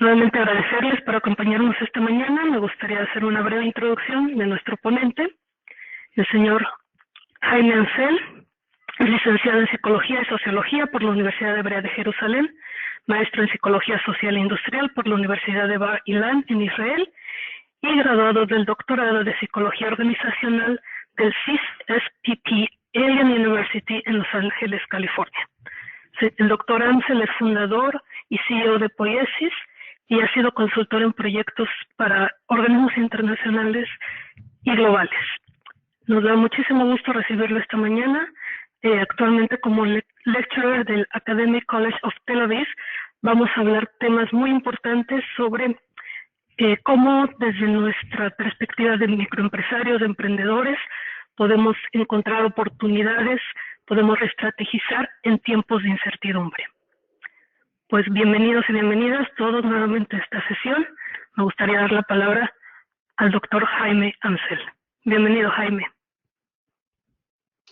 Nuevamente agradecerles por acompañarnos esta mañana. Me gustaría hacer una breve introducción de nuestro ponente, el señor Jaime Ansel, es licenciado en Psicología y Sociología por la Universidad Hebrea de Jerusalén, maestro en Psicología Social e Industrial por la Universidad de Bar Ilan en Israel y graduado del doctorado de Psicología Organizacional del CISSPP Alien University en Los Ángeles, California. El doctor Ansel es fundador y CEO de Poiesis y ha sido consultor en proyectos para organismos internacionales y globales. Nos da muchísimo gusto recibirlo esta mañana. Actualmente como lecturer del Academic College of Tel Aviv, vamos a hablar temas muy importantes sobre cómo desde nuestra perspectiva de microempresarios, de emprendedores, podemos encontrar oportunidades, podemos reestrategizar en tiempos de incertidumbre. Pues bienvenidos y bienvenidas todos nuevamente a esta sesión. Me gustaría dar la palabra al doctor Jaime Ansel. Bienvenido, Jaime.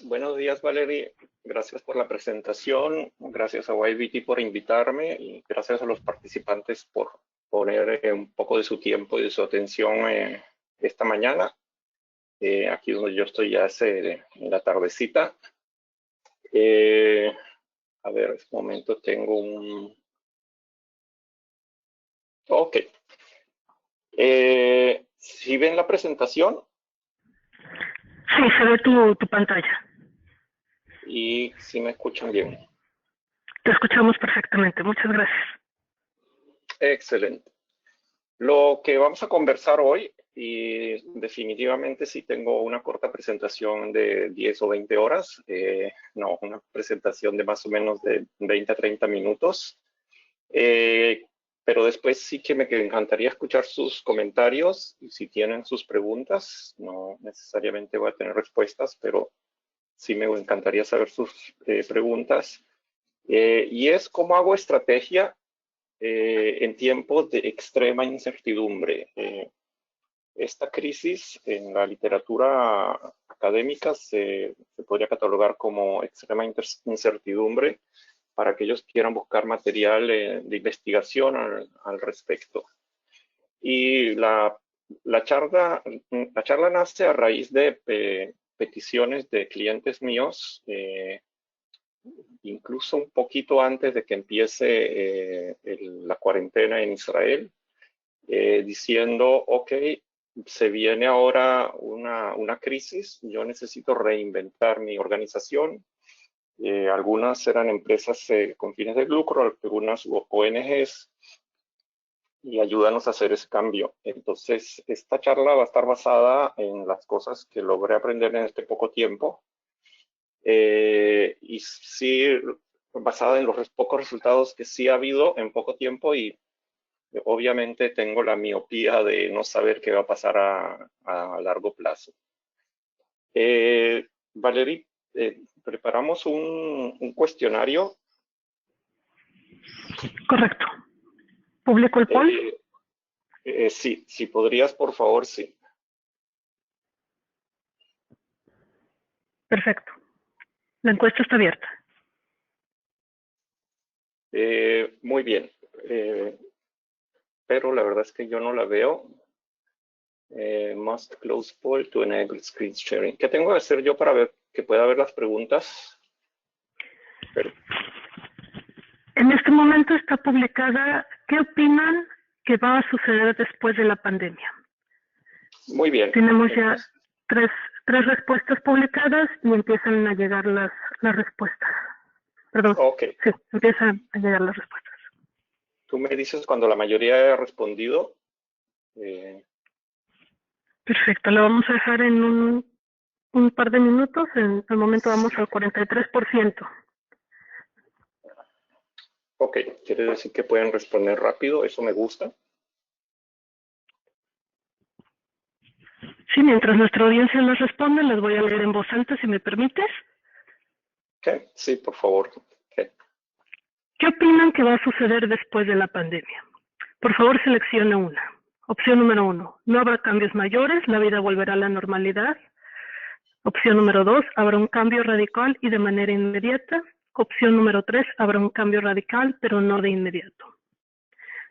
Buenos días, Valerie. Gracias por la presentación. Gracias a YBT por invitarme y gracias a los participantes por poner un poco de su tiempo y de su atención esta mañana. Aquí donde yo estoy ya es en la tardecita. A ver, en este momento tengo un... Ok. ¿Sí ven la presentación? Sí, se ve tu pantalla. Y sí me escuchan bien. Te escuchamos perfectamente. Muchas gracias. Excelente. Lo que vamos a conversar hoy, y definitivamente sí tengo una corta presentación de 10 o 20 horas, no, una presentación de más o menos de 20 a 30 minutos, pero después sí que me encantaría escuchar sus comentarios y si tienen sus preguntas, no necesariamente voy a tener respuestas, pero sí me encantaría saber sus preguntas. Y es cómo hago estrategia en tiempos de extrema incertidumbre. Esta crisis en la literatura académica se podría catalogar como extrema incertidumbre para aquellos que quieran buscar material de investigación al respecto. Y la charla nace a raíz de peticiones de clientes míos, incluso un poquito antes de que empiece la cuarentena en Israel, diciendo, ok, se viene ahora una crisis, yo necesito reinventar mi organización. Algunas eran empresas con fines de lucro, algunas ONGs, y ayúdanos a hacer ese cambio. Entonces, esta charla va a estar basada en las cosas que logré aprender en este poco tiempo, y sí basada en los pocos resultados que sí ha habido en poco tiempo, y obviamente tengo la miopía de no saber qué va a pasar a largo plazo. Valerie, preparamos un cuestionario. Correcto. ¿Publico el poll? Sí, si podrías, por favor, sí. Perfecto. La encuesta está abierta. Muy bien. Pero la verdad es que yo no la veo. Must close poll to enable screen sharing. ¿Qué tengo que hacer yo para ver que pueda ver las preguntas? Pero... En este momento está publicada ¿qué opinan que va a suceder después de la pandemia? Muy bien. Tenemos ya tres respuestas publicadas y empiezan a llegar las respuestas. Perdón, okay. Sí, empiezan a llegar las respuestas. Tú me dices cuando la mayoría haya respondido. Perfecto, lo vamos a dejar en un par de minutos. En el momento vamos al 43%. Ok, quiere decir que pueden responder rápido, eso me gusta. Sí, mientras nuestra audiencia les responde, les voy a leer en voz alta, si me permites. Okay. Sí, por favor. Okay. ¿Qué opinan que va a suceder después de la pandemia? Por favor, seleccione una. Opción número 1, no habrá cambios mayores, la vida volverá a la normalidad. Opción número 2, habrá un cambio radical y de manera inmediata. Opción número 3, habrá un cambio radical, pero no de inmediato.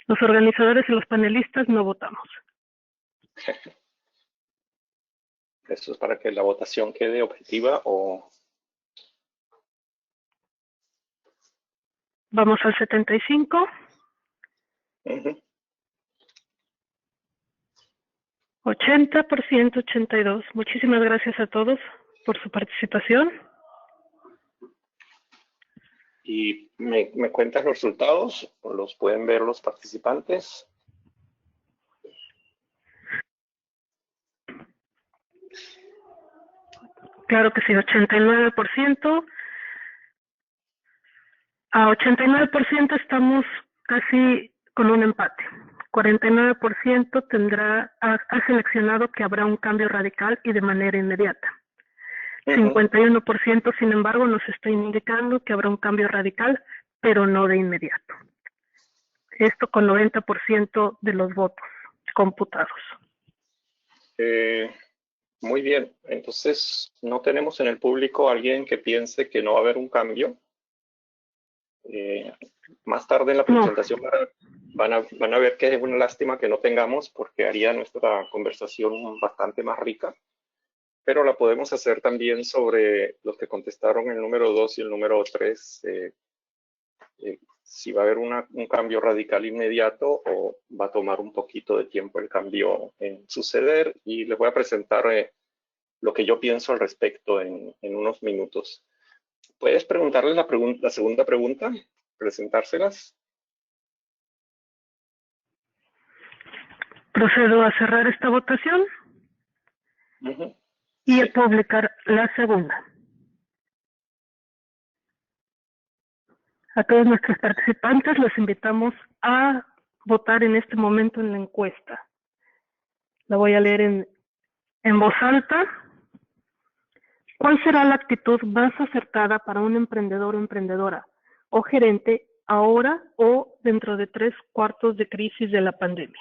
Los organizadores y los panelistas no votamos. ¿Eso es para que la votación quede objetiva o...? Vamos al 75. 80%, 82. Muchísimas gracias a todos por su participación. ¿Y me cuentas los resultados? ¿O los pueden ver los participantes? Claro que sí, 89%. A 89% estamos casi con un empate. 49% ha seleccionado que habrá un cambio radical y de manera inmediata. 51%, sin embargo, nos está indicando que habrá un cambio radical, pero no de inmediato. Esto con 90% de los votos computados. Muy bien. Entonces, ¿no tenemos en el público a alguien que piense que no va a haber un cambio? Más tarde en la presentación van a ver que es una lástima que no tengamos porque haría nuestra conversación bastante más rica. Pero la podemos hacer también sobre los que contestaron el número 2 y el número 3, si va a haber un cambio radical inmediato o va a tomar un poquito de tiempo el cambio en suceder. Y les voy a presentar lo que yo pienso al respecto en unos minutos. ¿Puedes preguntarles la segunda pregunta? ¿Presentárselas? Procedo a cerrar esta votación y a publicar la segunda. A todos nuestros participantes los invitamos a votar en este momento en la encuesta. La voy a leer en voz alta. ¿Cuál será la actitud más acertada para un emprendedor o emprendedora o gerente ahora o dentro de 3 cuartos de crisis de la pandemia?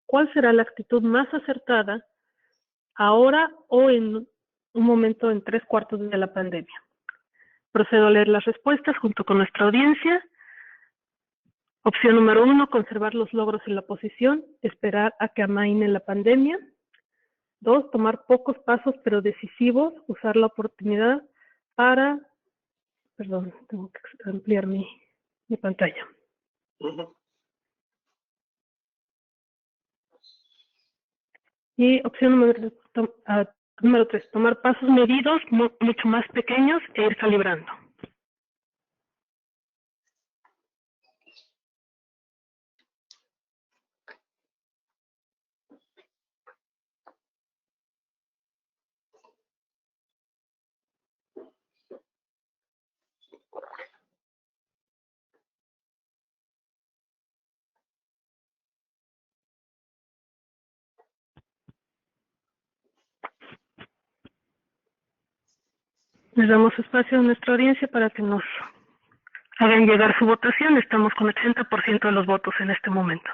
¿Cuál será la actitud más acertada ahora o en un momento en 3 cuartos de la pandemia? Procedo a leer las respuestas junto con nuestra audiencia. Opción número 1, conservar los logros en la posición, esperar a que amaine la pandemia. 2, tomar pocos pasos pero decisivos, usar la oportunidad para... Perdón, tengo que ampliar mi pantalla. Y opción número 3, tomar pasos medidos, mucho más pequeños e ir calibrando. Les damos espacio a nuestra audiencia para que nos hagan llegar su votación. Estamos con 80% de los votos en este momento.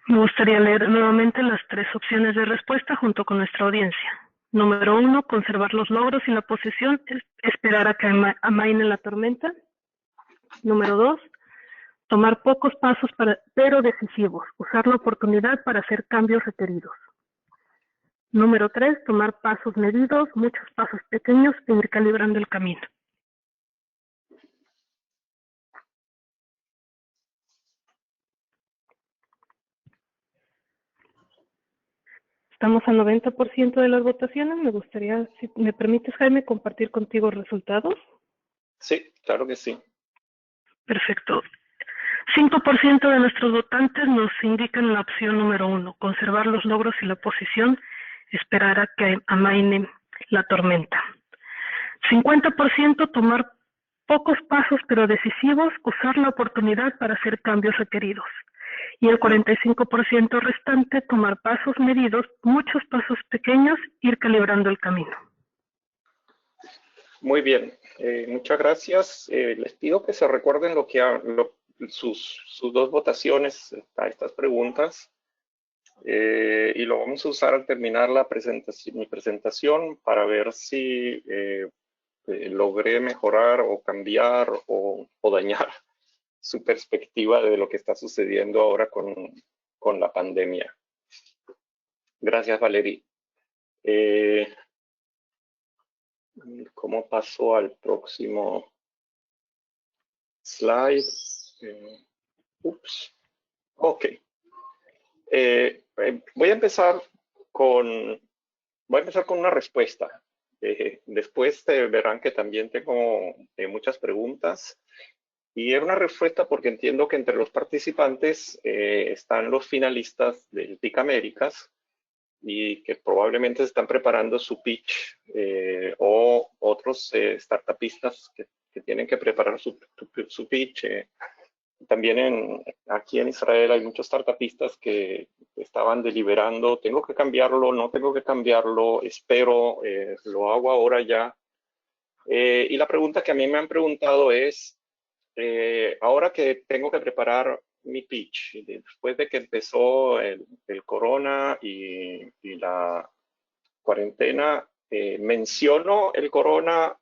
Me gustaría leer nuevamente las 3 opciones de respuesta junto con nuestra audiencia. Número 1, conservar los logros y la posición, esperar a que amaine la tormenta. Número 2, tomar pocos pasos pero decisivos, usar la oportunidad para hacer cambios requeridos. Número 3, tomar pasos medidos, muchos pasos pequeños e ir calibrando el camino. Estamos al 90% de las votaciones. Me gustaría, si me permites, Jaime, compartir contigo resultados. Sí, claro que sí. Perfecto. 5% de nuestros votantes nos indican la opción número 1, conservar los logros y la posición, esperar a que amaine la tormenta. 50% tomar pocos pasos pero decisivos, usar la oportunidad para hacer cambios requeridos. Y el 45% restante, tomar pasos medidos, muchos pasos pequeños, ir calibrando el camino. Muy bien, muchas gracias. Les pido que se recuerden sus dos votaciones a estas preguntas y lo vamos a usar al terminar mi presentación para ver si logré mejorar o cambiar o dañar su perspectiva de lo que está sucediendo ahora con la pandemia. Gracias, Valerie. ¿Cómo paso al próximo slide? Ups. Ok. Voy a empezar con una respuesta. Después verán que también tengo muchas preguntas. Y es una respuesta porque entiendo que entre los participantes están los finalistas del TIC Américas y que probablemente están preparando su pitch o otros startupistas que tienen que preparar su pitch. También aquí en Israel hay muchos startupistas que estaban deliberando, tengo que cambiarlo, no tengo que cambiarlo, espero, lo hago ahora ya. Y la pregunta que a mí me han preguntado es, ahora que tengo que preparar mi pitch, después de que empezó el corona y la cuarentena, menciono el corona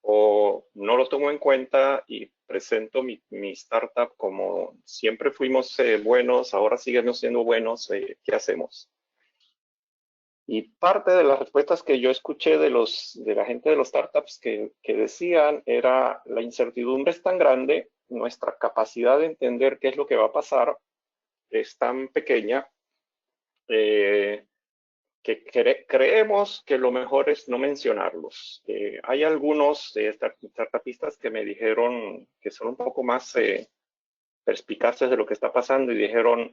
o no lo tomo en cuenta y presento mi startup como siempre fuimos buenos, ahora seguimos siendo buenos, ¿qué hacemos? Y parte de las respuestas que yo escuché de la gente de los startups que decían era la incertidumbre es tan grande, nuestra capacidad de entender qué es lo que va a pasar es tan pequeña que creemos que lo mejor es no mencionarlos. Hay algunos startupistas que me dijeron que son un poco más perspicaces de lo que está pasando y dijeron,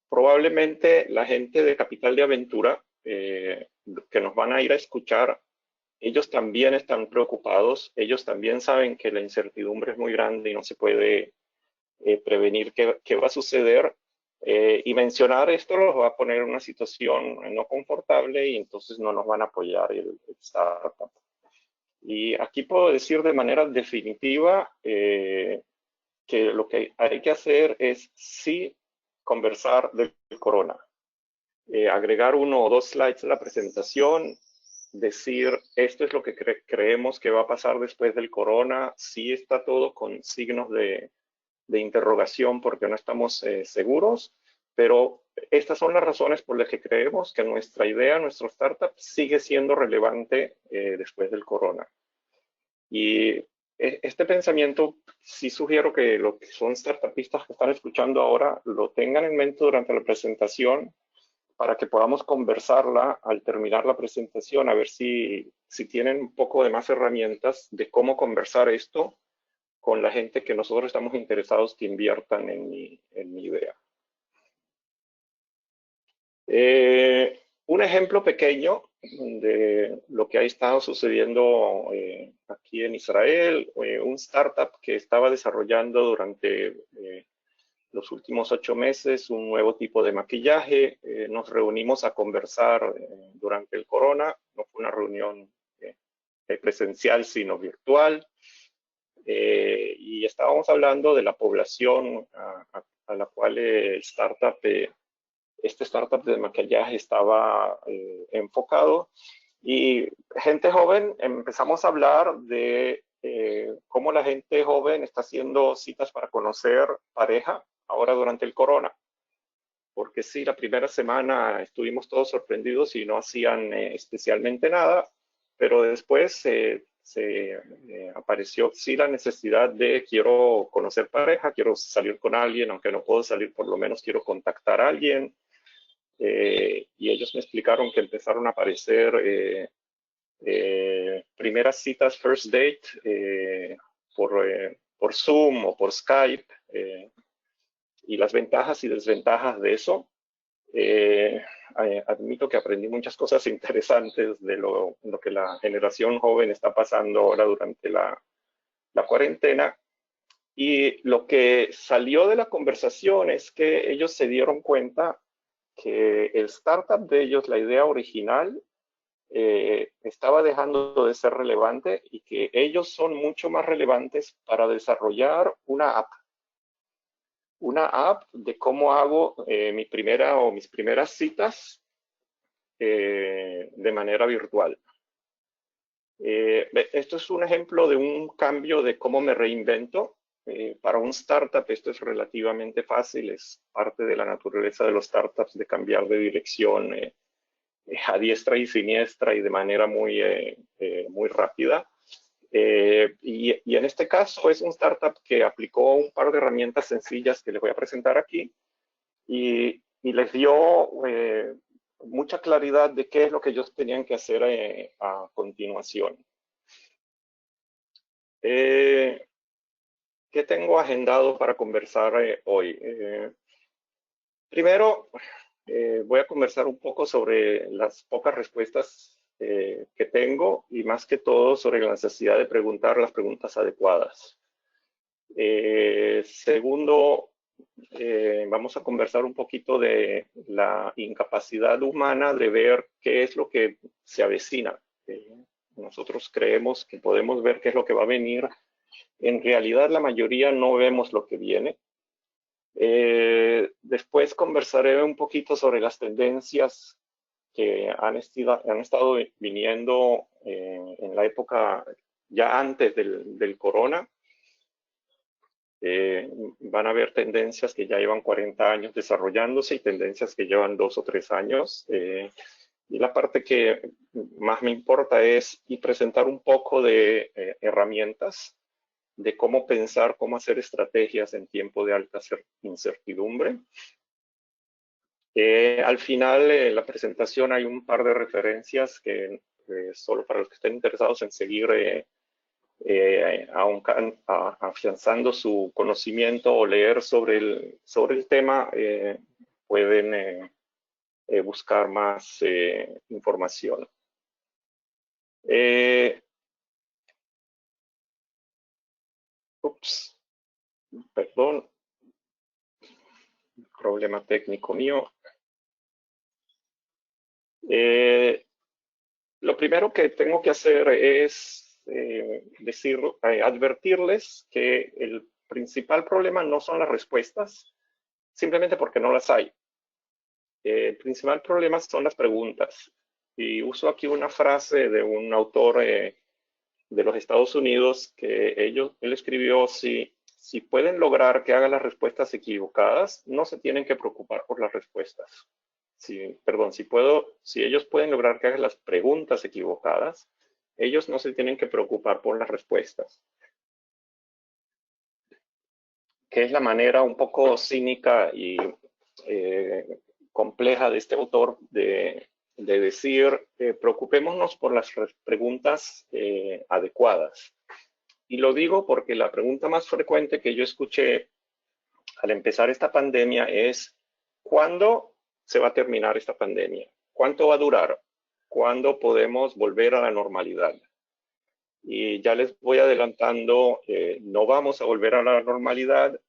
probablemente la gente de Capital de Aventura que nos van a ir a escuchar, ellos también están preocupados, ellos también saben que la incertidumbre es muy grande y no se puede prevenir qué va a suceder. Y mencionar esto los va a poner en una situación no confortable y entonces no nos van a apoyar el startup. Y aquí puedo decir de manera definitiva que lo que hay que hacer es sí conversar del corona. Agregar 1 o 2 slides a la presentación, decir esto es lo que creemos que va a pasar después del corona, sí está todo con signos de interrogación porque no estamos seguros, pero estas son las razones por las que creemos que nuestra idea, nuestro startup sigue siendo relevante después del corona. Y este pensamiento sí sugiero que lo que son startupistas que están escuchando ahora lo tengan en mente durante la presentación para que podamos conversarla al terminar la presentación, a ver si tienen un poco de más herramientas de cómo conversar esto con la gente que nosotros estamos interesados que inviertan en mi idea. Un ejemplo pequeño de lo que ha estado sucediendo aquí en Israel, un startup que estaba desarrollando durante los últimos 8 meses un nuevo tipo de maquillaje. Nos reunimos a conversar durante el corona, no fue una reunión presencial sino virtual. Y estábamos hablando de la población a la cual este startup de maquillaje estaba enfocado. Y gente joven, empezamos a hablar de cómo la gente joven está haciendo citas para conocer pareja ahora durante el corona. Porque sí, la primera semana estuvimos todos sorprendidos y no hacían especialmente nada, pero después se apareció sí la necesidad de quiero conocer pareja, quiero salir con alguien, aunque no puedo salir, por lo menos quiero contactar a alguien. Y ellos me explicaron que empezaron a aparecer primeras citas, first date, por Zoom o por Skype, y las ventajas y desventajas de eso. Admito que aprendí muchas cosas interesantes de lo que la generación joven está pasando ahora durante la cuarentena. Y lo que salió de la conversación es que ellos se dieron cuenta que el startup de ellos, la idea original, estaba dejando de ser relevante y que ellos son mucho más relevantes para desarrollar una app. una app de cómo hago mis primeras citas de manera virtual. Esto es un ejemplo de un cambio de cómo me reinvento. Para un startup esto es relativamente fácil, es parte de la naturaleza de los startups de cambiar de dirección a diestra y siniestra y de manera muy rápida. Y en este caso es un startup que aplicó un par de herramientas sencillas que les voy a presentar aquí y les dio mucha claridad de qué es lo que ellos tenían que hacer a continuación. ¿Qué tengo agendado para conversar hoy? Primero, voy a conversar un poco sobre las pocas respuestas que tengo y más que todo sobre la necesidad de preguntar las preguntas adecuadas. Segundo, vamos a conversar un poquito de la incapacidad humana de ver qué es lo que se avecina. Nosotros creemos que podemos ver qué es lo que va a venir. En realidad, la mayoría no vemos lo que viene. Después conversaré un poquito sobre las tendencias que han estado viniendo en la época ya antes del corona. Van a haber tendencias que ya llevan 40 años desarrollándose y tendencias que llevan 2 o 3 años. Y la parte que más me importa es presentar un poco de herramientas de cómo pensar, cómo hacer estrategias en tiempo de alta incertidumbre. Al final, en la presentación hay un par de referencias que solo para los que estén interesados en seguir afianzando su conocimiento o leer sobre el tema, pueden buscar más información. Perdón, problema técnico mío. Lo primero que tengo que hacer es advertirles que el principal problema no son las respuestas, simplemente porque no las hay. El principal problema son las preguntas. Y uso aquí una frase de un autor de los Estados Unidos que él escribió: si pueden lograr que haga las respuestas equivocadas, no se tienen que preocupar por las respuestas. Si ellos pueden lograr que hagan las preguntas equivocadas, ellos no se tienen que preocupar por las respuestas. Que es la manera un poco cínica y compleja de este autor de decir, preocupémonos por las preguntas adecuadas. Y lo digo porque la pregunta más frecuente que yo escuché al empezar esta pandemia es: ¿cuándo se va a terminar esta pandemia? ¿Cuánto va a durar? ¿Cuándo podemos volver a la normalidad? Y ya les voy adelantando, no vamos a volver a la normalidad,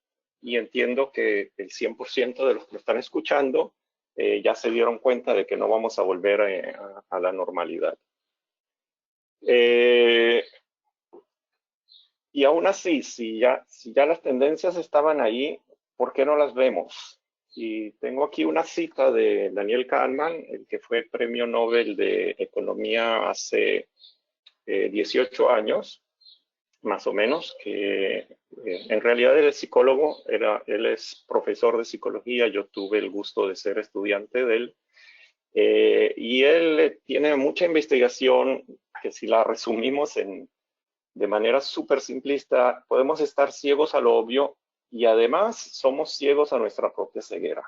y entiendo que el 100% de los que lo están escuchando ya se dieron cuenta de que no vamos a volver a la normalidad. Y aún así, si ya las tendencias estaban ahí, ¿por qué no las vemos? Y tengo aquí una cita de Daniel Kahneman, el que fue premio Nobel de Economía hace 18 años, más o menos, que en realidad él es psicólogo, él es profesor de psicología, yo tuve el gusto de ser estudiante de él, y él tiene mucha investigación que, si la resumimos de manera súper simplista, podemos estar ciegos a lo obvio y además somos ciegos a nuestra propia ceguera.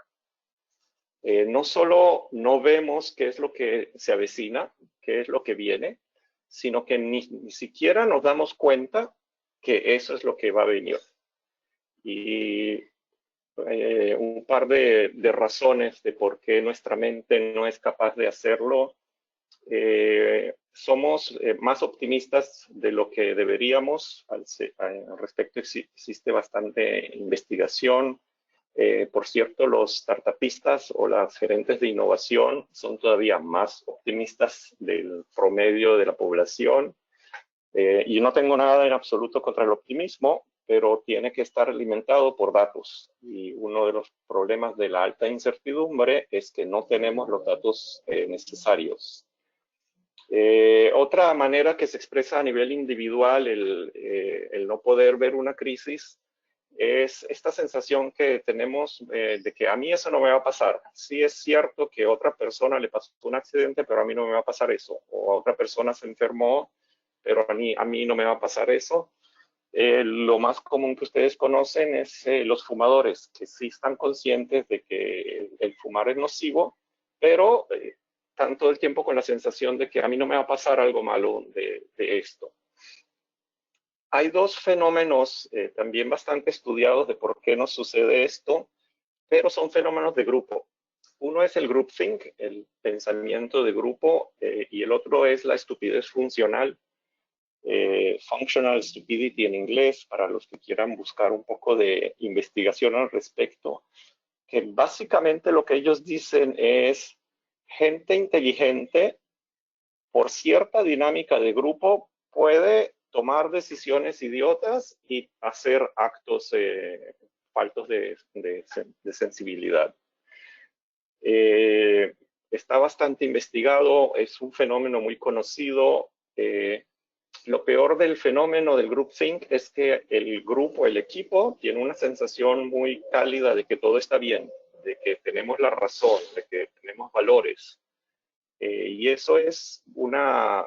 No solo no vemos qué es lo que se avecina, qué es lo que viene, sino que ni siquiera nos damos cuenta que eso es lo que va a venir. Y un par de razones de por qué nuestra mente no es capaz de hacerlo. Somos más optimistas de lo que deberíamos. Al respecto existe bastante investigación. Por cierto, los startupistas o las gerentes de innovación son todavía más optimistas del promedio de la población. Y no tengo nada en absoluto contra el optimismo, pero tiene que estar alimentado por datos. Y uno de los problemas de la alta incertidumbre es que no tenemos los datos necesarios. Otra manera que se expresa a nivel individual el no poder ver una crisis es esta sensación que tenemos de que a mí eso no me va a pasar. Sí es cierto que a otra persona le pasó un accidente, pero a mí no me va a pasar eso. O a otra persona se enfermó, pero a mí no me va a pasar eso. Lo más común que ustedes conocen es los fumadores, que sí están conscientes de que el fumar es nocivo, pero están todo el tiempo con la sensación de que a mí no me va a pasar algo malo de esto. Hay dos fenómenos también bastante estudiados de por qué nos sucede esto, pero son fenómenos de grupo. Uno es el groupthink, el pensamiento de grupo, y el otro es la estupidez funcional, functional stupidity en inglés, para los que quieran buscar un poco de investigación al respecto, que básicamente lo que ellos dicen es gente inteligente por cierta dinámica de grupo puede tomar decisiones idiotas y hacer actos faltos de sensibilidad. Está bastante investigado, es un fenómeno muy conocido. Lo peor del fenómeno del groupthink es que el grupo, el equipo, tiene una sensación muy cálida de que todo está bien, de que tenemos la razón, de que tenemos valores. Y eso es una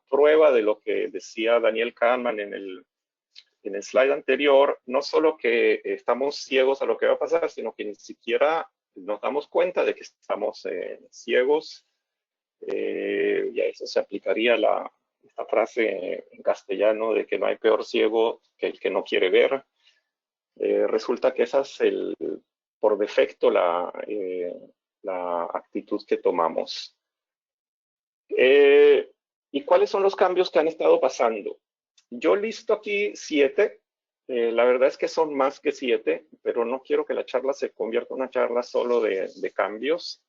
prueba de lo que decía Daniel Kahneman en el slide anterior, no solo que estamos ciegos a lo que va a pasar, sino que ni siquiera nos damos cuenta de que estamos ciegos. Y a eso se aplicaría esta frase en castellano de que no hay peor ciego que el que no quiere ver. Resulta que esa es por defecto la actitud que tomamos. ¿Y cuáles son los cambios que han estado pasando? Yo listo aquí 7. La verdad es que son más que 7, pero no quiero que la charla se convierta en una charla solo de cambios.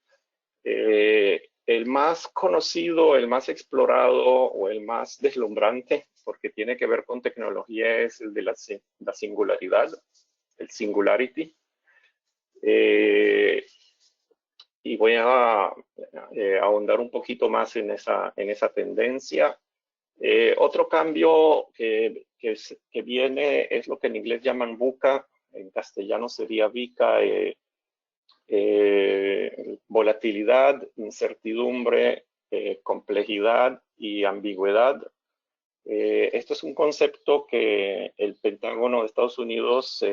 El más conocido, el más explorado o el más deslumbrante, porque tiene que ver con tecnología, es el de la singularidad, el singularity. Y voy a ahondar un poquito más en esa tendencia. Otro cambio que viene es lo que en inglés llaman VUCA, en castellano sería VICA, volatilidad, incertidumbre, complejidad y ambigüedad. Esto es un concepto que el Pentágono de Estados Unidos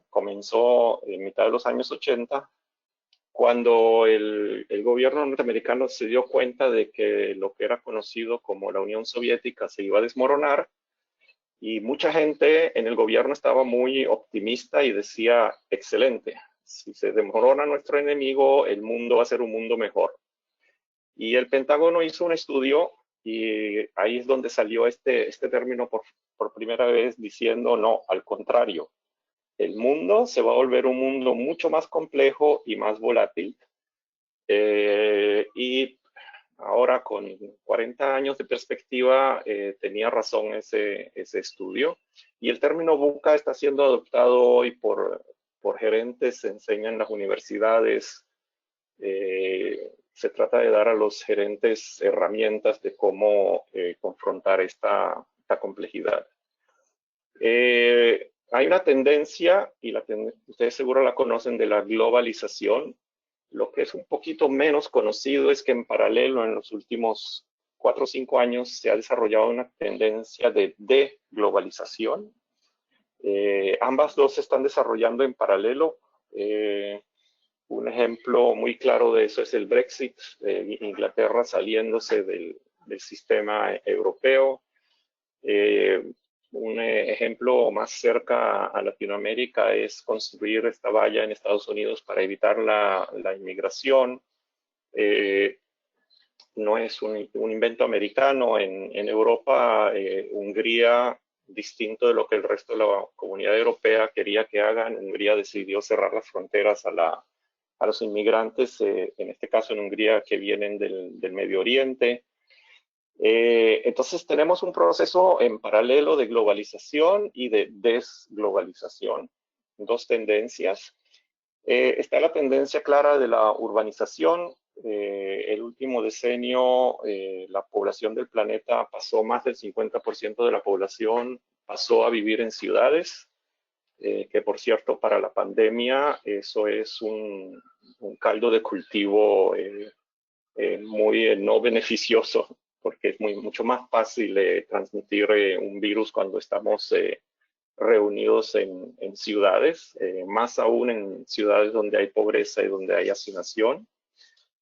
comenzó en mitad de los años 80, cuando el gobierno norteamericano se dio cuenta de que lo que era conocido como la Unión Soviética se iba a desmoronar, y mucha gente en el gobierno estaba muy optimista y decía, excelente, si se desmorona nuestro enemigo, el mundo va a ser un mundo mejor. Y el Pentágono hizo un estudio y ahí es donde salió este término por primera vez, diciendo, no, al contrario, el mundo se va a volver un mundo mucho más complejo y más volátil. Y ahora, con 40 años de perspectiva, tenía razón ese estudio. Y el término VUCA está siendo adoptado hoy por gerentes, se enseña en las universidades. Se trata de dar a los gerentes herramientas de cómo confrontar esta complejidad. Hay una tendencia, y ustedes seguro la conocen, de la globalización. Lo que es un poquito menos conocido es que en paralelo en los últimos 4 o 5 años se ha desarrollado una tendencia de deglobalización. Ambas dos se están desarrollando en paralelo. Un ejemplo muy claro de eso es el Brexit, Inglaterra saliéndose del sistema europeo. Un ejemplo más cerca a Latinoamérica es construir esta valla en Estados Unidos para evitar la inmigración. No es un invento americano. En Europa, Hungría, distinto de lo que el resto de la comunidad europea quería que hagan, Hungría decidió cerrar las fronteras a los inmigrantes, en este caso en Hungría, que vienen del Medio Oriente. Entonces tenemos un proceso en paralelo de globalización y de desglobalización, dos tendencias. Está la tendencia clara de la urbanización. El último decenio, la población del planeta pasó, más del 50% de la población pasó a vivir en ciudades, que por cierto para la pandemia eso es un caldo de cultivo muy no beneficioso, porque es mucho más fácil transmitir un virus cuando estamos reunidos en ciudades, más aún en ciudades donde hay pobreza y donde hay hacinación.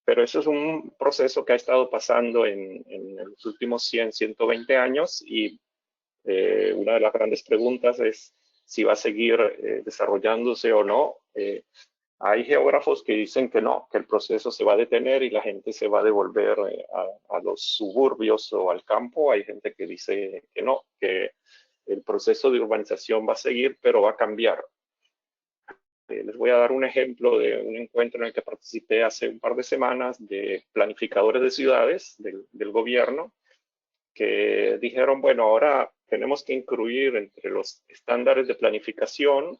Pero eso es un proceso que ha estado pasando en los últimos 100, 120 años y una de las grandes preguntas es si va a seguir desarrollándose o no. Hay geógrafos que dicen que no, que el proceso se va a detener y la gente se va a devolver a los suburbios o al campo. Hay gente que dice que no, que el proceso de urbanización va a seguir, pero va a cambiar. Les voy a dar un ejemplo de un encuentro en el que participé hace un par de semanas de planificadores de ciudades del gobierno que dijeron, bueno, ahora tenemos que incluir entre los estándares de planificación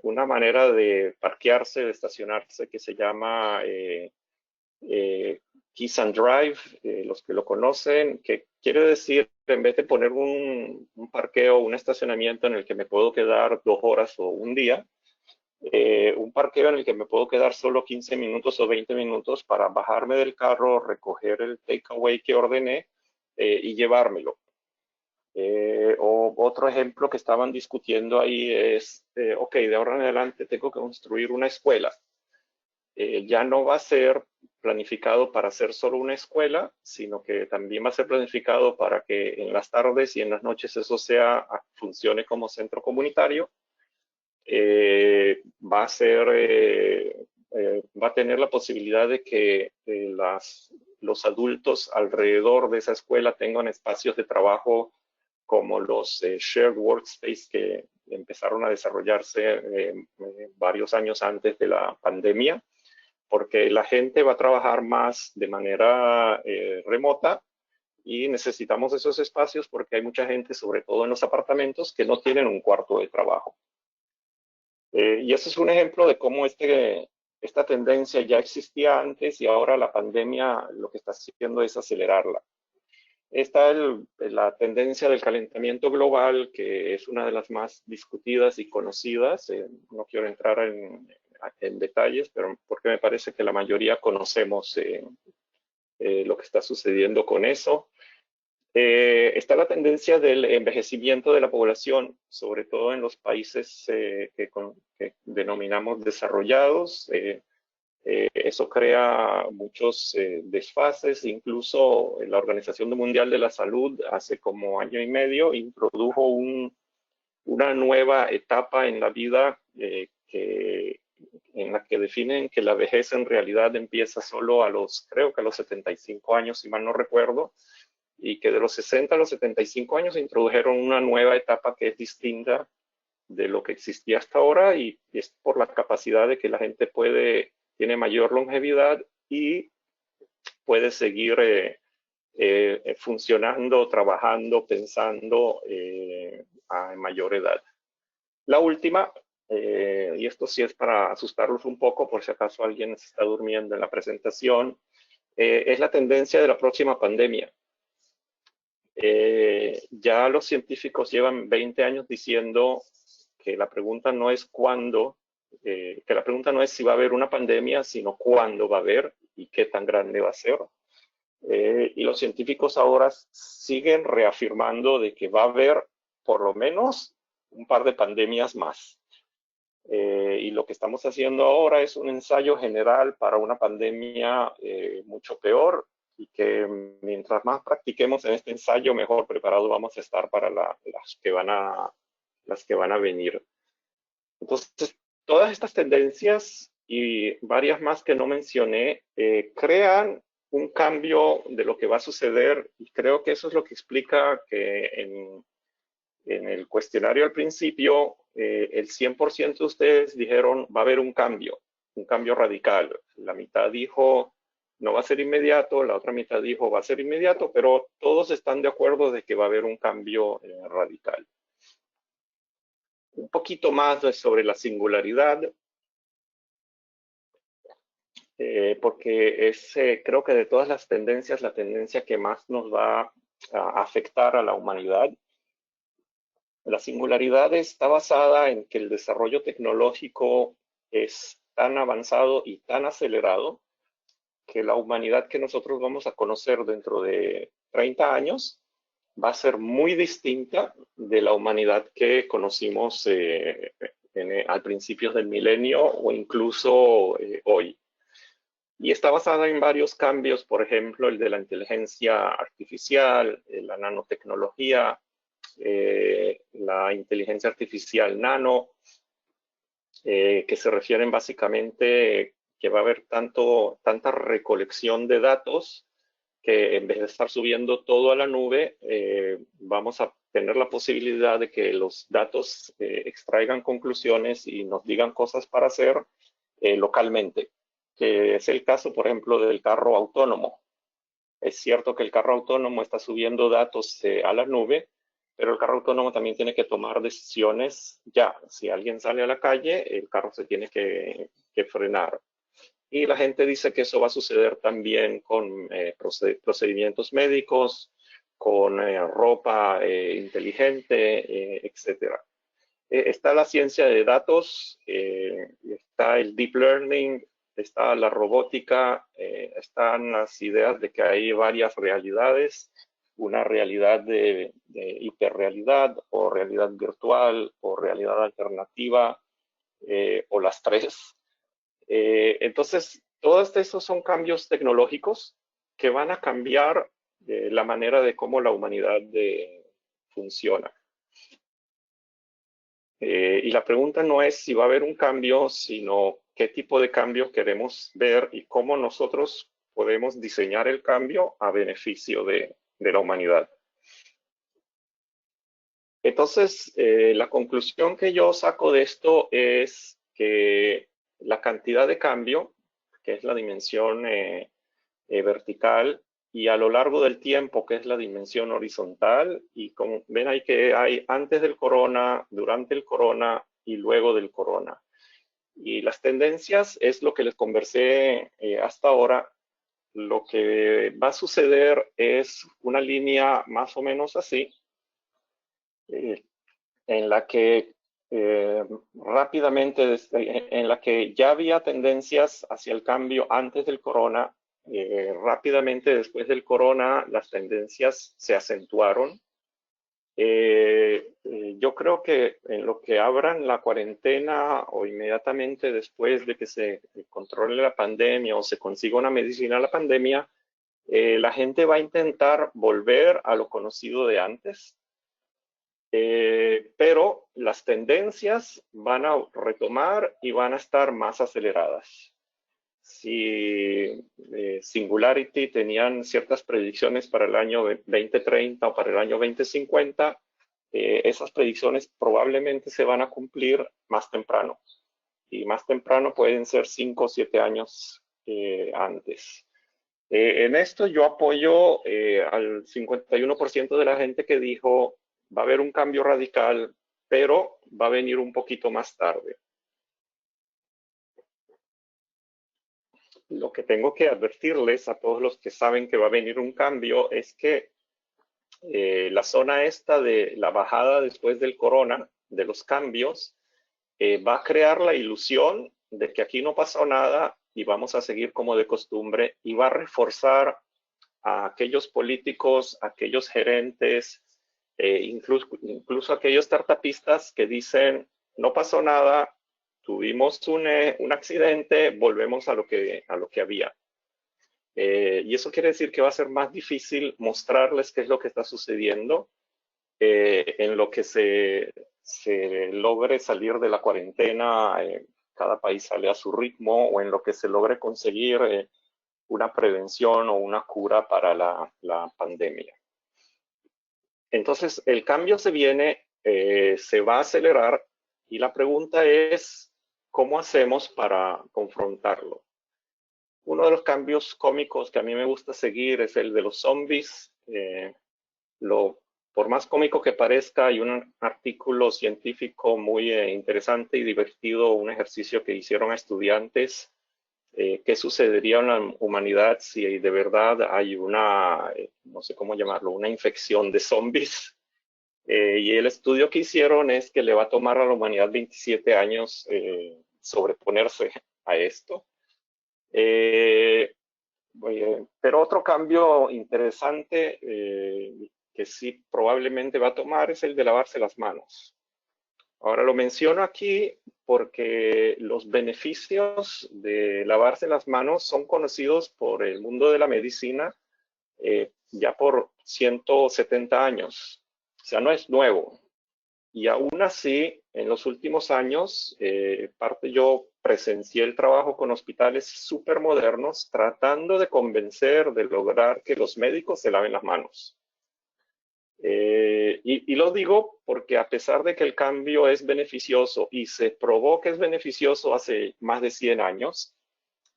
una manera de parquearse, de estacionarse que se llama Kiss and Drive, los que lo conocen, que quiere decir, en vez de poner un parqueo, un estacionamiento en el que me puedo quedar 2 horas o un día, un parqueo en el que me puedo quedar solo 15 minutos o 20 minutos para bajarme del carro, recoger el takeaway que ordené y llevármelo. O otro ejemplo que estaban discutiendo ahí es, ok, de ahora en adelante tengo que construir una escuela. Ya no va a ser planificado para ser solo una escuela, sino que también va a ser planificado para que en las tardes y en las noches eso funcione como centro comunitario. Va a tener la posibilidad de que los adultos alrededor de esa escuela tengan espacios de trabajo como los shared workspace que empezaron a desarrollarse varios años antes de la pandemia, porque la gente va a trabajar más de manera remota y necesitamos esos espacios porque hay mucha gente, sobre todo en los apartamentos, que no tienen un cuarto de trabajo. Y ese es un ejemplo de cómo esta tendencia ya existía antes y ahora la pandemia lo que está haciendo es acelerarla. Está la tendencia del calentamiento global, que es una de las más discutidas y conocidas. No quiero entrar en detalles, pero porque me parece que la mayoría conocemos lo que está sucediendo con eso. Está la tendencia del envejecimiento de la población, sobre todo en los países que denominamos desarrollados. Eso crea muchos desfases. Incluso la Organización Mundial de la Salud hace como año y medio introdujo una nueva etapa en la vida en la que definen que la vejez en realidad empieza solo creo que a los 75 años, si mal no recuerdo, y que de los 60 a los 75 años introdujeron una nueva etapa que es distinta de lo que existía hasta ahora, y es por la capacidad de que la gente tiene mayor longevidad y puede seguir funcionando, trabajando, pensando a mayor edad. La última, y esto sí es para asustarlos un poco por si acaso alguien se está durmiendo en la presentación, es la tendencia de la próxima pandemia. Ya los científicos llevan 20 años diciendo que la pregunta no es cuándo, que la pregunta no es si va a haber una pandemia, sino cuándo va a haber y qué tan grande va a ser. Y los científicos ahora siguen reafirmando de que va a haber por lo menos un par de pandemias más. Y lo que estamos haciendo ahora es un ensayo general para una pandemia mucho peor, y que mientras más practiquemos en este ensayo, mejor preparados vamos a estar para las que van a venir. Entonces, todas estas tendencias y varias más que no mencioné crean un cambio de lo que va a suceder, y creo que eso es lo que explica que en el cuestionario al principio el 100% de ustedes dijeron va a haber un cambio radical. La mitad dijo no va a ser inmediato, la otra mitad dijo va a ser inmediato, pero todos están de acuerdo de que va a haber un cambio radical. Un poquito más sobre la singularidad, porque es, creo que de todas las tendencias, la tendencia que más nos va a afectar a la humanidad. La singularidad está basada en que el desarrollo tecnológico es tan avanzado y tan acelerado que la humanidad que nosotros vamos a conocer dentro de 30 años va a ser muy distinta de la humanidad que conocimos al principio del milenio o incluso hoy. Y está basada en varios cambios, por ejemplo, el de la inteligencia artificial, la nanotecnología, la inteligencia artificial nano, que se refieren básicamente que va a haber tanta recolección de datos que en vez de estar subiendo todo a la nube, vamos a tener la posibilidad de que los datos extraigan conclusiones y nos digan cosas para hacer localmente, que es el caso, por ejemplo, del carro autónomo. Es cierto que el carro autónomo está subiendo datos a la nube, pero el carro autónomo también tiene que tomar decisiones ya. Si alguien sale a la calle, el carro se tiene que frenar. Y la gente dice que eso va a suceder también con procedimientos médicos, con ropa inteligente, etc. Está la ciencia de datos, está el deep learning, está la robótica, están las ideas de que hay varias realidades, una realidad de hiperrealidad o realidad virtual o realidad alternativa o las tres. Entonces, todos estos son cambios tecnológicos que van a cambiar la manera de cómo la humanidad funciona. Y la pregunta no es si va a haber un cambio, sino qué tipo de cambio queremos ver y cómo nosotros podemos diseñar el cambio a beneficio de la humanidad. Entonces, la conclusión que yo saco de esto es que la cantidad de cambio, que es la dimensión vertical, y a lo largo del tiempo, que es la dimensión horizontal, y como ven ahí que hay antes del corona, durante el corona y luego del corona. Y las tendencias es lo que les conversé hasta ahora. Lo que va a suceder es una línea más o menos así, en la que rápidamente, en la que ya había tendencias hacia el cambio antes del corona, rápidamente después del corona las tendencias se acentuaron. Yo creo que en lo que abran la cuarentena o inmediatamente después de que se controle la pandemia o se consiga una medicina a la pandemia, la gente va a intentar volver a lo conocido de antes. Pero las tendencias van a retomar y van a estar más aceleradas. Si Singularity tenían ciertas predicciones para el año 2030 o para el año 2050, esas predicciones probablemente se van a cumplir más temprano. Y más temprano pueden ser 5 o 7 años antes. En esto yo apoyo al 51% de la gente que dijo va a haber un cambio radical, pero va a venir un poquito más tarde. Lo que tengo que advertirles a todos los que saben que va a venir un cambio es que la zona esta de la bajada después del corona, de los cambios, va a crear la ilusión de que aquí no pasó nada y vamos a seguir como de costumbre y va a reforzar a aquellos políticos, a aquellos gerentes, incluso aquellos startupistas que dicen no pasó nada, tuvimos un accidente, volvemos a lo que había. Y eso quiere decir que va a ser más difícil mostrarles qué es lo que está sucediendo en lo que se logre salir de la cuarentena, cada país sale a su ritmo, o en lo que se logre conseguir una prevención o una cura para la pandemia. Entonces, el cambio se viene, se va a acelerar, y la pregunta es, ¿cómo hacemos para confrontarlo? Uno de los cambios cómicos que a mí me gusta seguir es el de los zombies. Por más cómico que parezca, hay un artículo científico muy interesante y divertido, un ejercicio que hicieron a estudiantes. ¿Qué sucedería en la humanidad si de verdad hay una, no sé cómo llamarlo, una infección de zombies? Y el estudio que hicieron es que le va a tomar a la humanidad 27 años sobreponerse a esto. Pero otro cambio interesante que sí probablemente va a tomar es el de lavarse las manos. Ahora lo menciono aquí porque los beneficios de lavarse las manos son conocidos por el mundo de la medicina ya por 170 años. O sea, no es nuevo. Y aún así, en los últimos años, yo presencié el trabajo con hospitales súper modernos tratando de convencer, de lograr que los médicos se laven las manos. Y lo digo porque a pesar de que el cambio es beneficioso y se probó que es beneficioso hace más de 100 años,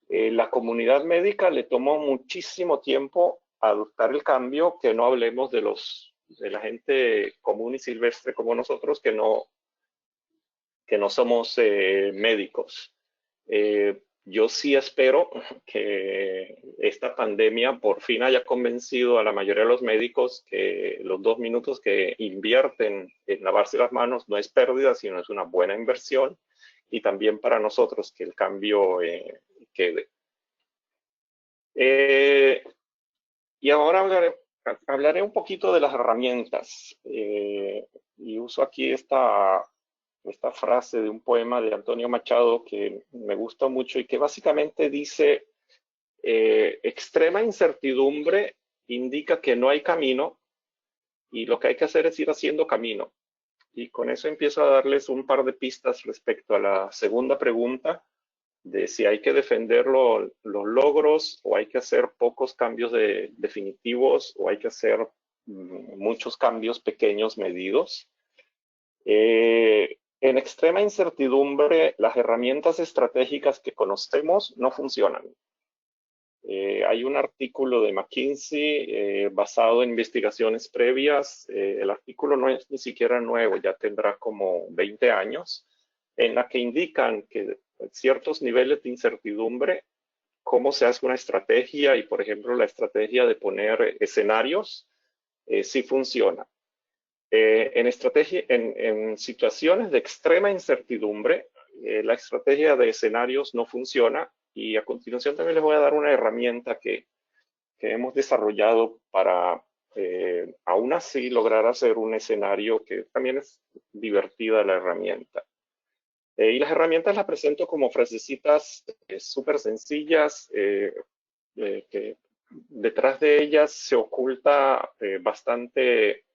la comunidad médica le tomó muchísimo tiempo adoptar el cambio, que no hablemos de la gente común y silvestre como nosotros que no somos médicos. Yo sí espero que esta pandemia por fin haya convencido a la mayoría de los médicos que los 2 minutos que invierten en lavarse las manos no es pérdida, sino es una buena inversión, y también para nosotros que el cambio quede. Y ahora hablaré un poquito de las herramientas. Y uso aquí esta frase de un poema de Antonio Machado que me gusta mucho y que básicamente dice, extrema incertidumbre indica que no hay camino y lo que hay que hacer es ir haciendo camino. Y con eso empiezo a darles un par de pistas respecto a la segunda pregunta de si hay que defender los logros o hay que hacer pocos cambios definitivos o hay que hacer muchos cambios pequeños medidos. En extrema incertidumbre, las herramientas estratégicas que conocemos no funcionan. Hay un artículo de McKinsey basado en investigaciones previas. El artículo no es ni siquiera nuevo, ya tendrá como 20 años, en la que indican que ciertos niveles de incertidumbre, cómo se hace una estrategia y, por ejemplo, la estrategia de poner escenarios, sí funciona. En situaciones de extrema incertidumbre, la estrategia de escenarios no funciona, y a continuación también les voy a dar una herramienta que hemos desarrollado para aún así lograr hacer un escenario que también es divertida la herramienta. Y las herramientas las presento como frasecitas súper sencillas, que detrás de ellas se oculta bastante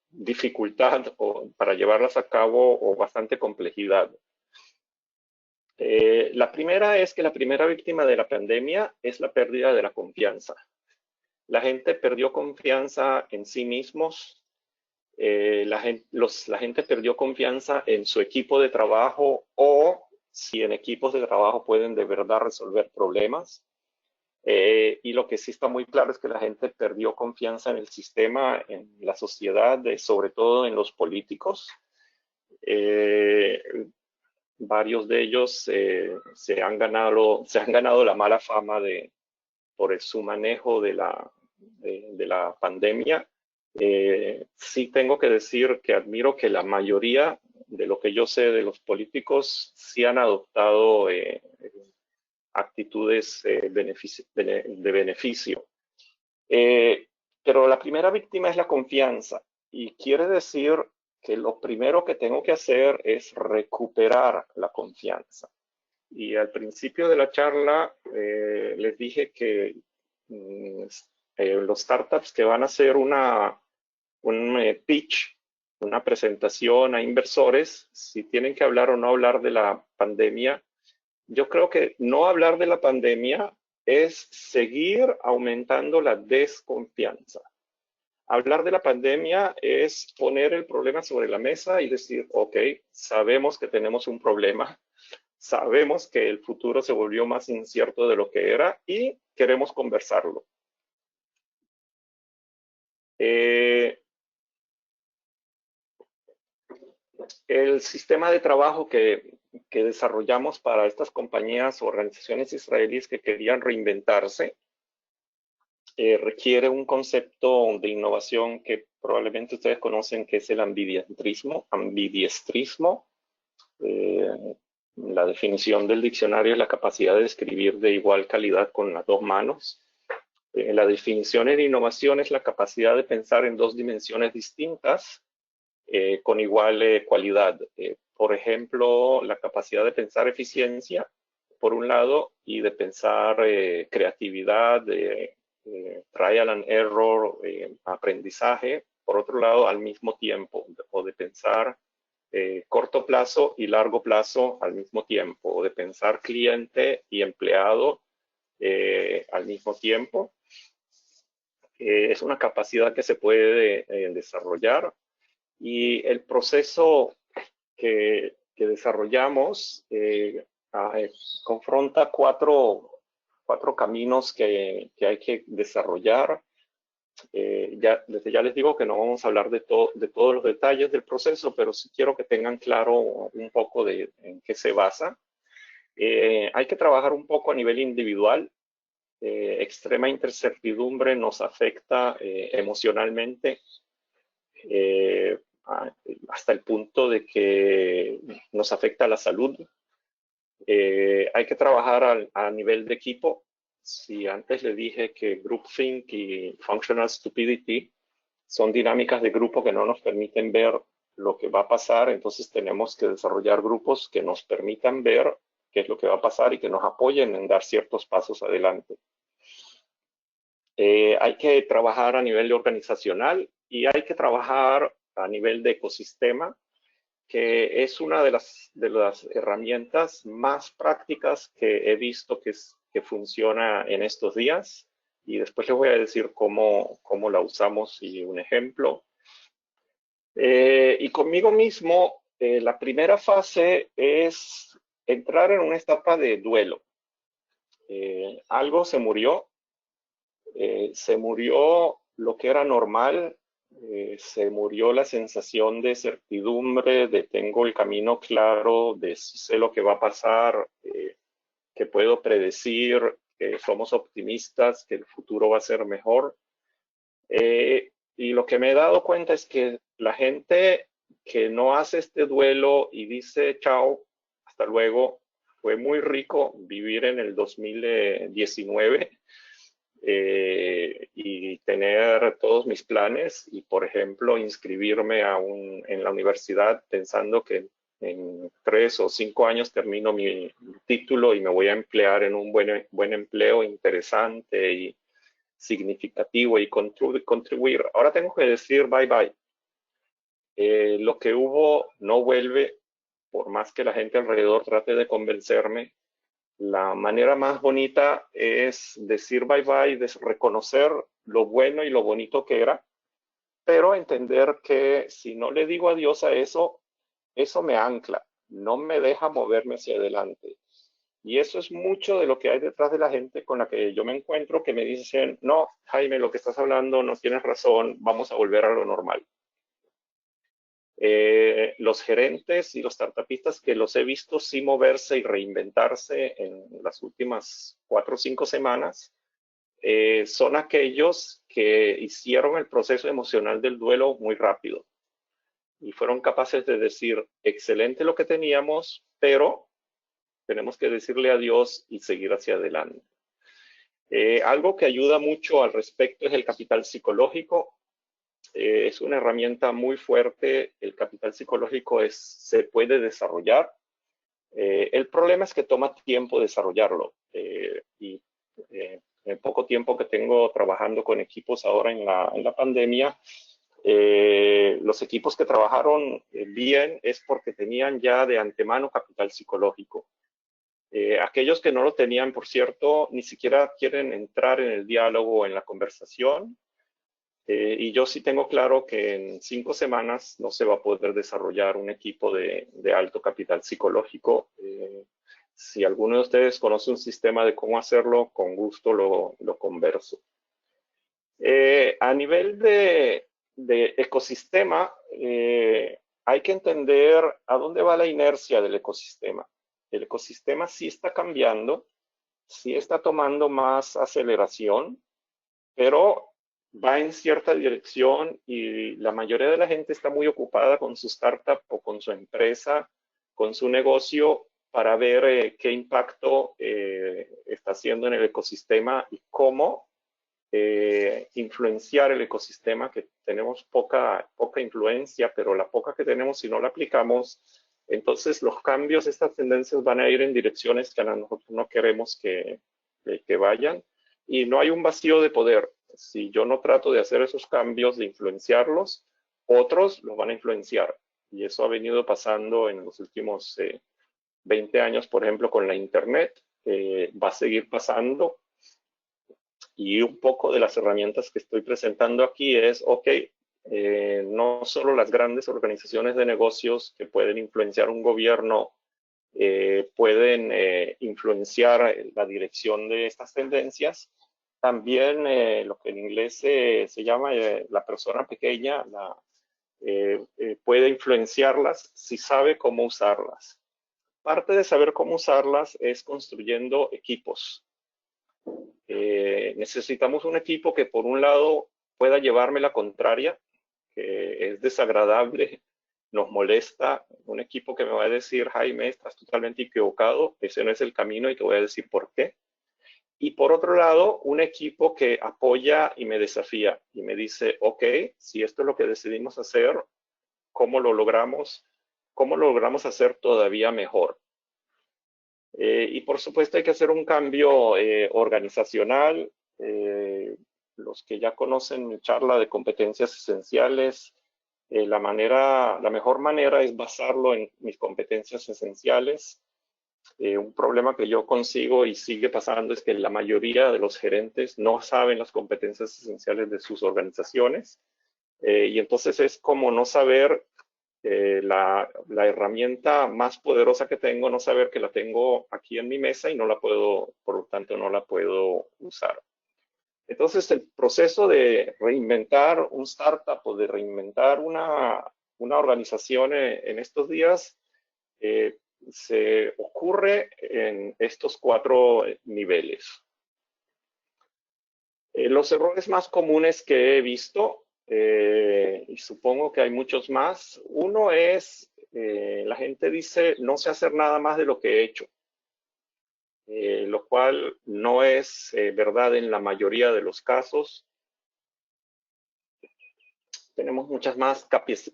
dificultad para llevarlas a cabo o bastante complejidad. La primera es que la primera víctima de la pandemia es la pérdida de la confianza. La gente perdió confianza en sí mismos, la gente perdió confianza en su equipo de trabajo o si en equipos de trabajo pueden de verdad resolver problemas. Y lo que sí está muy claro es que la gente perdió confianza en el sistema, en la sociedad, sobre todo en los políticos. Varios de ellos se han ganado la mala fama por su manejo de la pandemia. Sí tengo que decir que admiro que la mayoría de lo que yo sé de los políticos sí han adoptado actitudes de beneficio. Pero la primera víctima es la confianza, y quiere decir que lo primero que tengo que hacer es recuperar la confianza. Y al principio de la charla les dije que los startups que van a hacer un pitch, una presentación a inversores, si tienen que hablar o no hablar de la pandemia, yo creo que no hablar de la pandemia es seguir aumentando la desconfianza. Hablar de la pandemia es poner el problema sobre la mesa y decir, ok, sabemos que tenemos un problema, sabemos que el futuro se volvió más incierto de lo que era y queremos conversarlo. El sistema de trabajo que desarrollamos para estas compañías o organizaciones israelíes que querían reinventarse requiere un concepto de innovación que probablemente ustedes conocen, que es el ambidiestrismo. La definición del diccionario es la capacidad de escribir de igual calidad con las dos manos. La definición en innovación es la capacidad de pensar en dos dimensiones distintas con igual cualidad. Por ejemplo, la capacidad de pensar eficiencia, por un lado, y de pensar creatividad, trial and error, aprendizaje, por otro lado, al mismo tiempo, o de pensar corto plazo y largo plazo al mismo tiempo, o de pensar cliente y empleado al mismo tiempo. Es una capacidad que se puede desarrollar, y el proceso que desarrollamos confronta cuatro caminos que hay que desarrollar. Desde ya les digo que no vamos a hablar de todos los detalles del proceso, pero sí quiero que tengan claro un poco de en qué se basa. Hay que trabajar un poco a nivel individual. Extrema incertidumbre nos afecta emocionalmente hasta el punto de que nos afecta la salud. Hay que trabajar a nivel de equipo. Si antes le dije que groupthink y functional stupidity son dinámicas de grupo que no nos permiten ver lo que va a pasar, entonces tenemos que desarrollar grupos que nos permitan ver qué es lo que va a pasar y que nos apoyen en dar ciertos pasos adelante. Hay que trabajar a nivel organizacional y hay que trabajar a nivel de ecosistema, que es una de las herramientas más prácticas que he visto que funciona en estos días. Y después les voy a decir cómo la usamos y un ejemplo. Y conmigo mismo, la primera fase es entrar en una etapa de duelo. Algo se murió lo que era normal, se murió la sensación de certidumbre, de tengo el camino claro, de si sé lo que va a pasar, que puedo predecir, que somos optimistas, que el futuro va a ser mejor. Y lo que me he dado cuenta es que la gente que no hace este duelo y dice chao, hasta luego, fue muy rico vivir en el 2019 y tener todos mis planes y, por ejemplo, inscribirme en la universidad pensando que en 3 o 5 años termino mi título y me voy a emplear en un buen empleo interesante y significativo y contribuir. Ahora tengo que decir bye bye. Lo que hubo no vuelve, por más que la gente alrededor trate de convencerme. La manera más bonita es decir bye bye, reconocer lo bueno y lo bonito que era, pero entender que si no le digo adiós a eso, eso me ancla, no me deja moverme hacia adelante. Y eso es mucho de lo que hay detrás de la gente con la que yo me encuentro, que me dicen, no, Jaime, lo que estás hablando no tienes razón, vamos a volver a lo normal. Los gerentes y los startupistas que los he visto sí moverse y reinventarse en las últimas 4 o 5 semanas, son aquellos que hicieron el proceso emocional del duelo muy rápido y fueron capaces de decir, excelente lo que teníamos, pero tenemos que decirle adiós y seguir hacia adelante. Algo que ayuda mucho al respecto es el capital psicológico. Es una herramienta muy fuerte. El capital psicológico se puede desarrollar. El problema es que toma tiempo desarrollarlo. Y en poco tiempo que tengo trabajando con equipos ahora en la pandemia, los equipos que trabajaron bien es porque tenían ya de antemano capital psicológico. Aquellos que no lo tenían, por cierto, ni siquiera quieren entrar en el diálogo o en la conversación. Y yo sí tengo claro que en 5 semanas no se va a poder desarrollar un equipo de alto capital psicológico. Si alguno de ustedes conoce un sistema de cómo hacerlo, con gusto lo converso. A nivel de ecosistema, hay que entender a dónde va la inercia del ecosistema. El ecosistema sí está cambiando, sí está tomando más aceleración, pero va en cierta dirección y la mayoría de la gente está muy ocupada con su startup o con su empresa, con su negocio, para ver qué impacto está haciendo en el ecosistema y cómo influenciar el ecosistema, que tenemos poca influencia, pero la poca que tenemos, si no la aplicamos, entonces los cambios, estas tendencias van a ir en direcciones que a nosotros no queremos que vayan, y no hay un vacío de poder. Si yo no trato de hacer esos cambios, de influenciarlos, otros los van a influenciar. Y eso ha venido pasando en los últimos 20 años, por ejemplo, con la Internet. Va a seguir pasando. Y un poco de las herramientas que estoy presentando aquí es, ok, no solo las grandes organizaciones de negocios que pueden influenciar un gobierno pueden influenciar la dirección de estas tendencias, también lo que en inglés se llama la persona pequeña puede influenciarlas si sabe cómo usarlas. Parte de saber cómo usarlas es construyendo equipos. Necesitamos un equipo que por un lado pueda llevarme la contraria, que es desagradable, nos molesta, un equipo que me va a decir, Jaime, estás totalmente equivocado, ese no es el camino y te voy a decir por qué. Y por otro lado, un equipo que apoya y me desafía y me dice, ok, si esto es lo que decidimos hacer, ¿cómo lo logramos? ¿Cómo lo logramos hacer todavía mejor? Y por supuesto hay que hacer un cambio organizacional. Los que ya conocen mi charla de competencias esenciales, la mejor manera es basarlo en mis competencias esenciales. Un problema que yo consigo y sigue pasando es que la mayoría de los gerentes no saben las competencias esenciales de sus organizaciones. Y entonces es como no saber la herramienta más poderosa que tengo, no saber que la tengo aquí en mi mesa y no la puedo, por lo tanto, no la puedo usar. Entonces, el proceso de reinventar un startup o de reinventar una organización en estos días se ocurre en estos 4 niveles. Los errores más comunes que he visto, y supongo que hay muchos más, uno es, la gente dice, no sé hacer nada más de lo que he hecho, lo cual no es verdad en la mayoría de los casos. Tenemos muchas más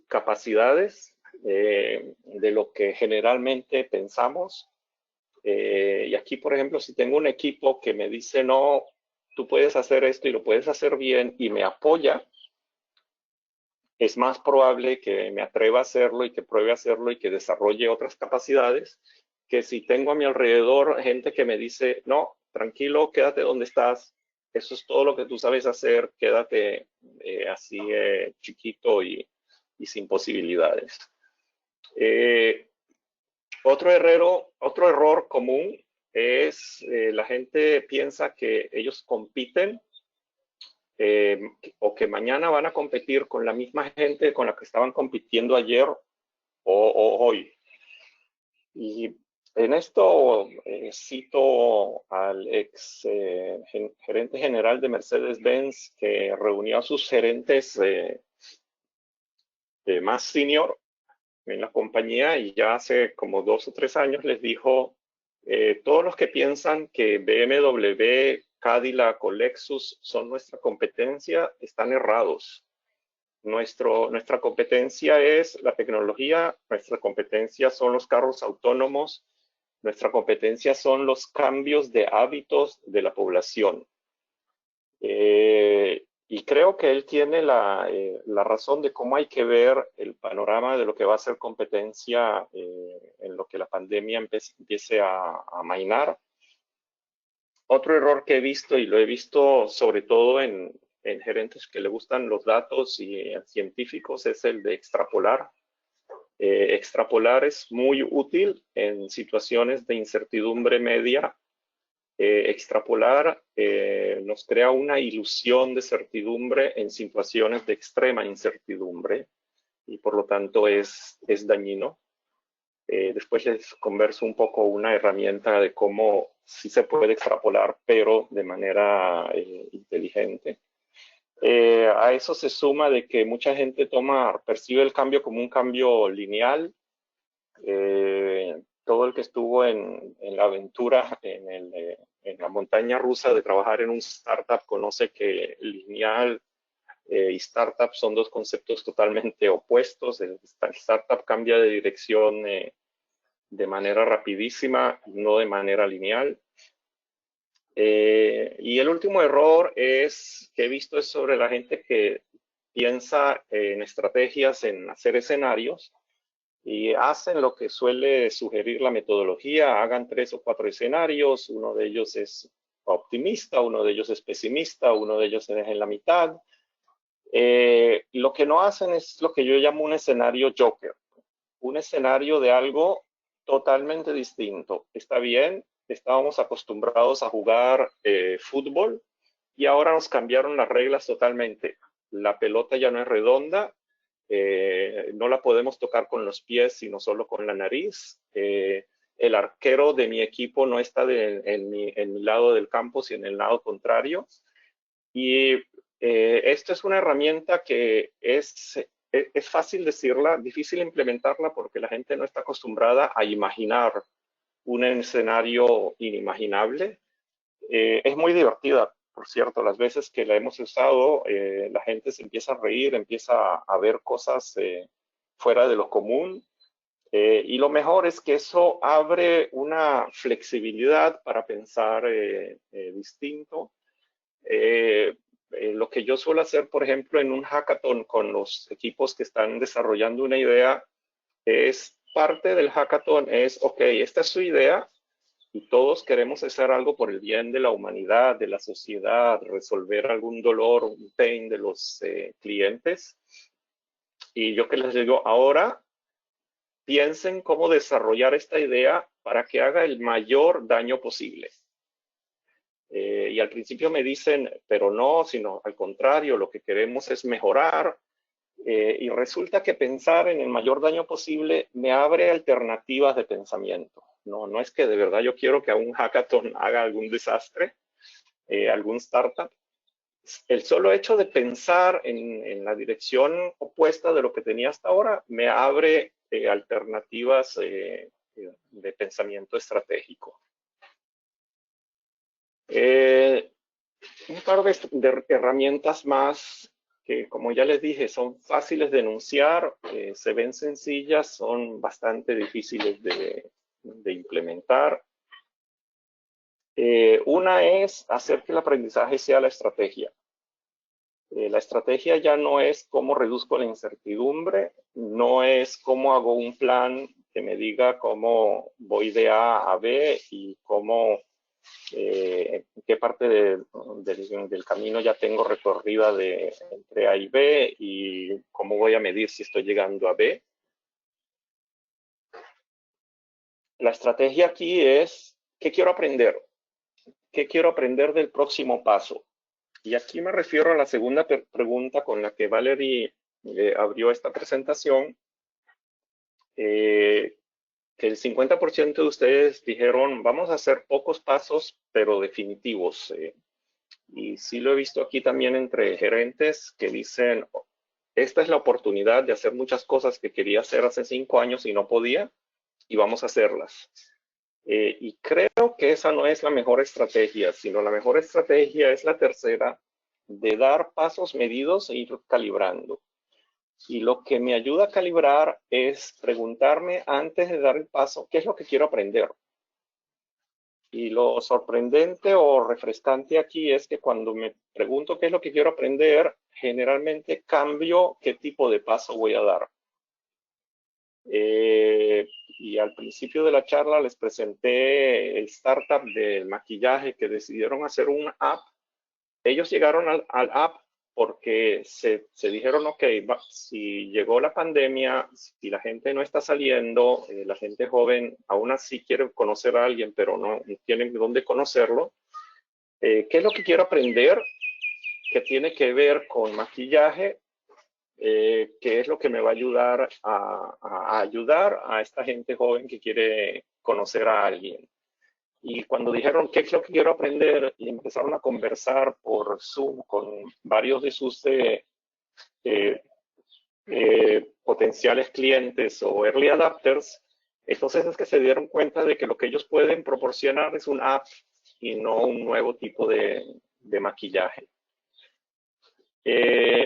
capacidades de lo que generalmente pensamos. Y aquí, por ejemplo, si tengo un equipo que me dice, no, tú puedes hacer esto y lo puedes hacer bien y me apoya, es más probable que me atreva a hacerlo y que pruebe a hacerlo y que desarrolle otras capacidades, que si tengo a mi alrededor gente que me dice, no, tranquilo, quédate donde estás, eso es todo lo que tú sabes hacer, quédate así chiquito y sin posibilidades. Otro error común es la gente piensa que ellos compiten o que mañana van a competir con la misma gente con la que estaban compitiendo ayer o hoy. Y en esto cito al ex gerente general de Mercedes-Benz, que reunió a sus gerentes más senior en la compañía y ya hace como 2 o 3 años les dijo, todos los que piensan que BMW, Cadillac o Lexus son nuestra competencia están errados. Nuestra competencia es la tecnología, nuestra competencia son los carros autónomos, nuestra competencia son los cambios de hábitos de la población. Y creo que él tiene la razón de cómo hay que ver el panorama de lo que va a ser competencia en lo que la pandemia empiece a amainar. Otro error que he visto, y lo he visto sobre todo en en gerentes que le gustan los datos y científicos es el de extrapolar. Extrapolar es muy útil en situaciones de incertidumbre media. Extrapolar nos crea una ilusión de certidumbre en situaciones de extrema incertidumbre y por lo tanto es dañino. Después les converso un poco una herramienta de cómo sí se puede extrapolar, pero de manera inteligente. A eso se suma de que mucha gente percibe el cambio como un cambio lineal. Todo el que estuvo en la aventura, en la montaña rusa de trabajar en un startup, conoce que lineal y startup son dos conceptos totalmente opuestos. El startup cambia de dirección de manera rapidísima, no de manera lineal. Y el último error que he visto es sobre la gente que piensa en estrategias, en hacer escenarios, y hacen lo que suele sugerir la metodología: hagan 3 o 4 escenarios, uno de ellos es optimista, uno de ellos es pesimista, uno de ellos se deja en la mitad. Lo que no hacen es lo que yo llamo un escenario Joker, un escenario de algo totalmente distinto. Está bien, estábamos acostumbrados a jugar fútbol y ahora nos cambiaron las reglas totalmente. La pelota ya no es redonda, no la podemos tocar con los pies, sino solo con la nariz. El arquero de mi equipo no está en mi lado del campo, sino en el lado contrario. Y esto es una herramienta que es fácil decirla, difícil implementarla porque la gente no está acostumbrada a imaginar un escenario inimaginable. Es muy divertida, por cierto. Las veces que la hemos usado, la gente se empieza a reír, empieza a ver cosas fuera de lo común. Y lo mejor es que eso abre una flexibilidad para pensar distinto. Lo que yo suelo hacer, por ejemplo, en un hackathon con los equipos que están desarrollando una idea, es parte del hackathon es, ok, esta es su idea y todos queremos hacer algo por el bien de la humanidad, de la sociedad, resolver algún dolor, un pain de los clientes. Y yo que les digo, ahora piensen cómo desarrollar esta idea para que haga el mayor daño posible. Y al principio me dicen, pero no, sino al contrario, lo que queremos es mejorar. Y resulta que pensar en el mayor daño posible me abre alternativas de pensamiento. No es que de verdad yo quiero que a un hackathon haga algún desastre, algún startup. El solo hecho de pensar en la dirección opuesta de lo que tenía hasta ahora me abre alternativas de pensamiento estratégico. Un par de herramientas más que, como ya les dije, son fáciles de enunciar, se ven sencillas, son bastante difíciles de implementar. Una es hacer que el aprendizaje sea la estrategia. La estrategia ya no es cómo reduzco la incertidumbre, no es cómo hago un plan que me diga cómo voy de A a B y cómo qué parte del camino ya tengo recorrida entre A y B y cómo voy a medir si estoy llegando a B. La estrategia aquí es, ¿qué quiero aprender? ¿Qué quiero aprender del próximo paso? Y aquí me refiero a la segunda pregunta con la que Valerie abrió esta presentación, que el 50% de ustedes dijeron, vamos a hacer pocos pasos, pero definitivos. Y sí lo he visto aquí también entre gerentes que dicen, esta es la oportunidad de hacer muchas cosas que quería hacer hace 5 años y no podía, y vamos a hacerlas. Y creo que esa no es la mejor estrategia, sino la mejor estrategia es la tercera, de dar pasos medidos e ir calibrando. Y lo que me ayuda a calibrar es preguntarme antes de dar el paso, ¿qué es lo que quiero aprender? Y lo sorprendente o refrescante aquí es que cuando me pregunto qué es lo que quiero aprender, generalmente cambio qué tipo de paso voy a dar. Y al principio de la charla les presenté el startup del maquillaje que decidieron hacer una app. Ellos llegaron al app porque se dijeron, ok, si llegó la pandemia, si la gente no está saliendo, la gente joven aún así quiere conocer a alguien, pero no tienen dónde conocerlo, ¿qué es lo que quiero aprender que tiene que ver con maquillaje? ¿Qué es lo que me va a ayudar a ayudar a esta gente joven que quiere conocer a alguien? Y cuando dijeron qué es lo que quiero aprender y empezaron a conversar por Zoom con varios de sus potenciales clientes o early adapters, entonces es que se dieron cuenta de que lo que ellos pueden proporcionar es un app y no un nuevo tipo de maquillaje.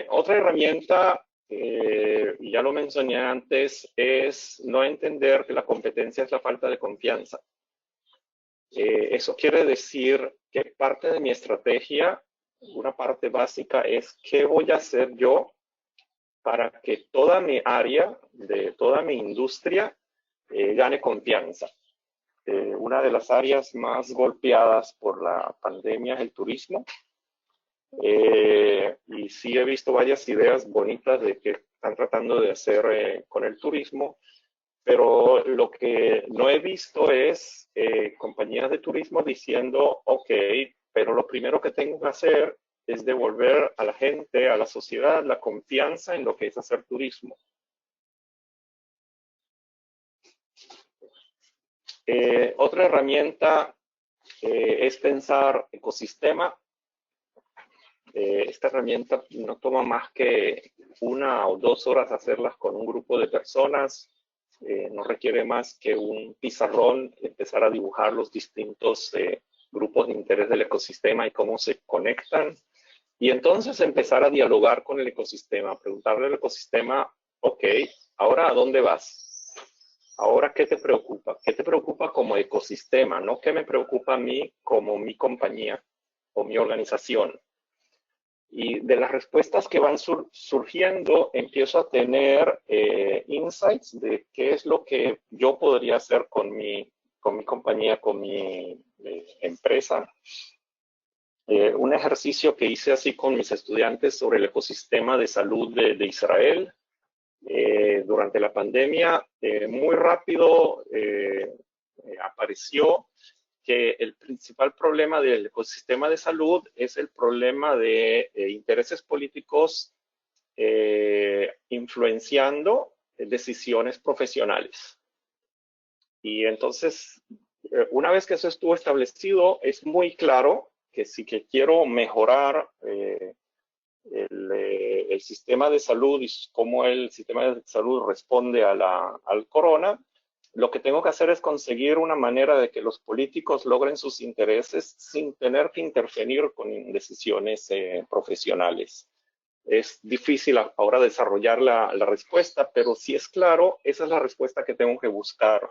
Otra herramienta, y ya lo mencioné antes, es no entender que la competencia es la falta de confianza. Eso quiere decir que parte de mi estrategia, una parte básica, es qué voy a hacer yo para que toda mi área, de toda mi industria, gane confianza. Una de las áreas más golpeadas por la pandemia es el turismo. Y sí he visto varias ideas bonitas de que están tratando de hacer con el turismo, pero lo que no he visto es compañías de turismo diciendo, ok, pero lo primero que tengo que hacer es devolver a la gente, a la sociedad, la confianza en lo que es hacer turismo. Otra herramienta es pensar ecosistema. Esta herramienta no toma más que 1 o 2 horas hacerlas con un grupo de personas. No requiere más que un pizarrón, empezar a dibujar los distintos grupos de interés del ecosistema y cómo se conectan. Y entonces empezar a dialogar con el ecosistema, preguntarle al ecosistema, ok, ahora ¿a dónde vas? Ahora, ¿qué te preocupa? ¿Qué te preocupa como ecosistema? No qué me preocupa a mí como mi compañía o mi organización. Y de las respuestas que van surgiendo, empiezo a tener insights de qué es lo que yo podría hacer con mi compañía, con mi empresa. Un ejercicio que hice así con mis estudiantes sobre el ecosistema de salud de Israel durante la pandemia, muy rápido apareció que el principal problema del ecosistema de salud es el problema de intereses políticos influenciando decisiones profesionales. Y entonces, una vez que eso estuvo establecido, es muy claro que si que quiero mejorar el sistema de salud y cómo el sistema de salud responde al corona, lo que tengo que hacer es conseguir una manera de que los políticos logren sus intereses sin tener que intervenir con decisiones profesionales. Es difícil ahora desarrollar la respuesta, pero si es claro, esa es la respuesta que tengo que buscar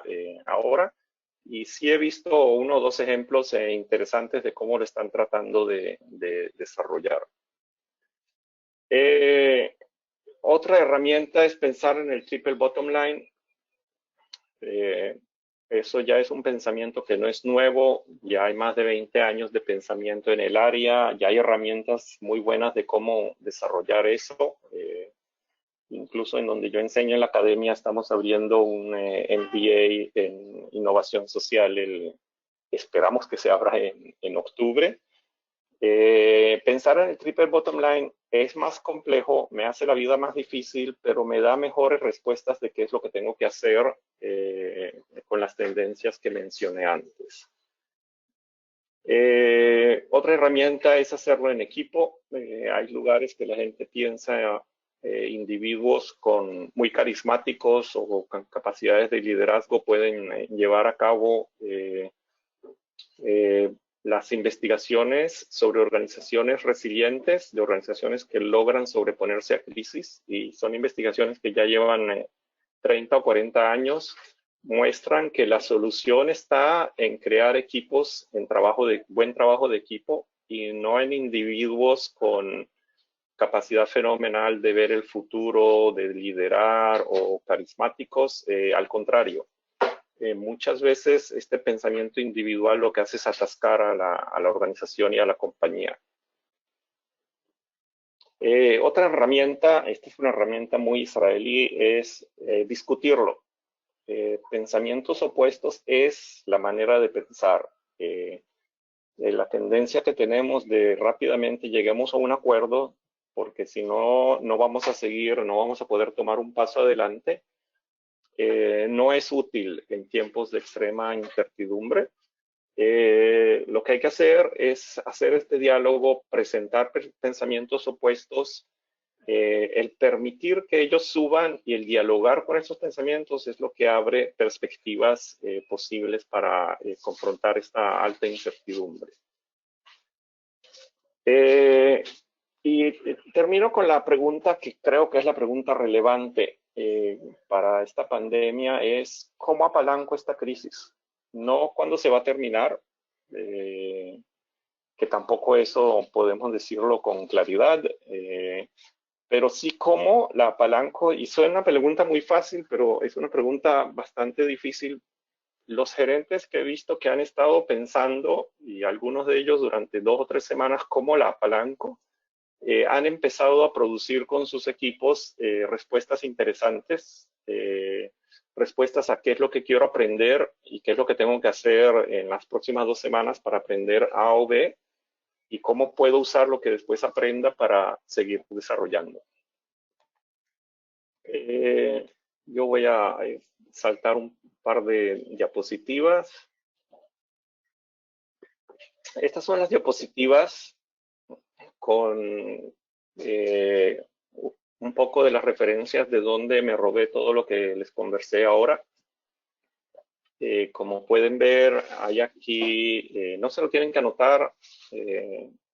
ahora. Y sí he visto 1 o 2 ejemplos interesantes de cómo lo están tratando de desarrollar. Otra herramienta es pensar en el triple bottom line. Eso ya es un pensamiento que no es nuevo, ya hay más de 20 años de pensamiento en el área, ya hay herramientas muy buenas de cómo desarrollar eso. Incluso en donde yo enseño en la academia estamos abriendo un MBA en innovación social, esperamos que se abra en octubre. Pensar en el triple bottom line es más complejo, me hace la vida más difícil, pero me da mejores respuestas de qué es lo que tengo que hacer con las tendencias que mencioné antes. Otra herramienta es hacerlo en equipo. Hay lugares que la gente piensa individuos muy carismáticos o con capacidades de liderazgo pueden llevar a cabo las investigaciones sobre organizaciones resilientes, de organizaciones que logran sobreponerse a crisis, y son investigaciones que ya llevan 30 o 40 años, muestran que la solución está en crear equipos, en buen trabajo de equipo y no en individuos con capacidad fenomenal de ver el futuro, de liderar o carismáticos. Al contrario, muchas veces este pensamiento individual lo que hace es atascar a la organización y a la compañía. Otra herramienta, esta es una herramienta muy israelí, es discutirlo. Pensamientos opuestos es la manera de pensar. La tendencia que tenemos de rápidamente lleguemos a un acuerdo, porque si no, no vamos a seguir, no vamos a poder tomar un paso adelante, no es útil en tiempos de extrema incertidumbre. Lo que hay que hacer es hacer este diálogo, presentar pensamientos opuestos, el permitir que ellos suban y el dialogar con esos pensamientos es lo que abre perspectivas posibles para confrontar esta alta incertidumbre. Y termino con la pregunta que creo que es la pregunta relevante para esta pandemia, es ¿cómo apalanco esta crisis? No cuándo se va a terminar, que tampoco eso podemos decirlo con claridad, pero sí cómo la apalanco, y suena una pregunta muy fácil, pero es una pregunta bastante difícil. Los gerentes que he visto que han estado pensando, y algunos de ellos durante 2 o 3 semanas, cómo la apalanco, han empezado a producir con sus equipos respuestas interesantes, respuestas a qué es lo que quiero aprender y qué es lo que tengo que hacer en las próximas 2 semanas para aprender A o B, y cómo puedo usar lo que después aprenda para seguir desarrollando. Yo voy a saltar un par de diapositivas. Estas son las diapositivas con un poco de las referencias de dónde me robé todo lo que les conversé ahora. Como pueden ver, hay aquí, no se lo tienen que anotar.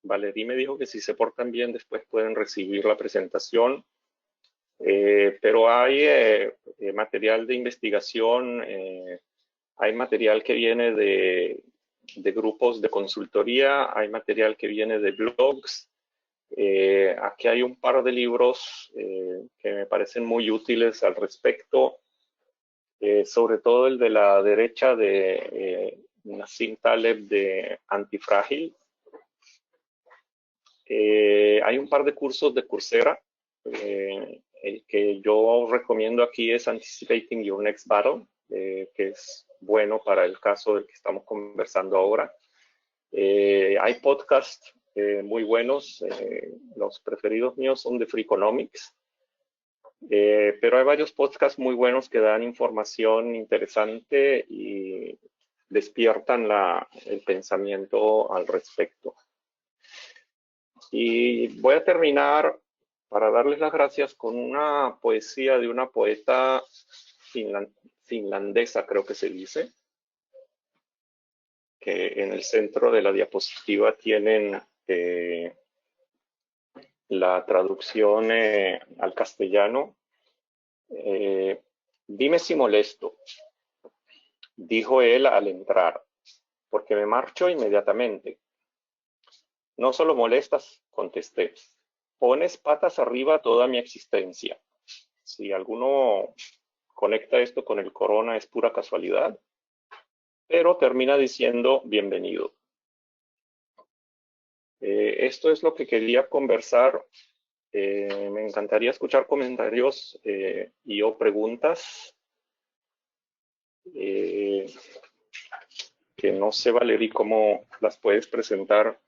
Valerie me dijo que si se portan bien después pueden recibir la presentación. Pero hay material de investigación, hay material que viene de grupos de consultoría, hay material que viene de blogs. Aquí hay un par de libros que me parecen muy útiles al respecto, sobre todo el de la derecha de Nassim Taleb de Antifrágil. Hay un par de cursos de Coursera. El que yo recomiendo aquí es Anticipating Your Next Battle, que es bueno para el caso del que estamos conversando ahora. Hay podcasts muy buenos. Los preferidos míos son de Freakonomics. Pero hay varios podcasts muy buenos que dan información interesante y despiertan el pensamiento al respecto. Y voy a terminar para darles las gracias con una poesía de una poeta finlandesa, creo que se dice, que en el centro de la diapositiva tienen la traducción al castellano. Dime si molesto, dijo él al entrar, porque me marcho inmediatamente. No solo molestas, contesté. Pones patas arriba toda mi existencia. Si alguno conecta esto con el corona es pura casualidad, pero termina diciendo bienvenido. Esto es lo que quería conversar. Me encantaría escuchar comentarios y o preguntas. Que no sé, Valerie, cómo las puedes presentar.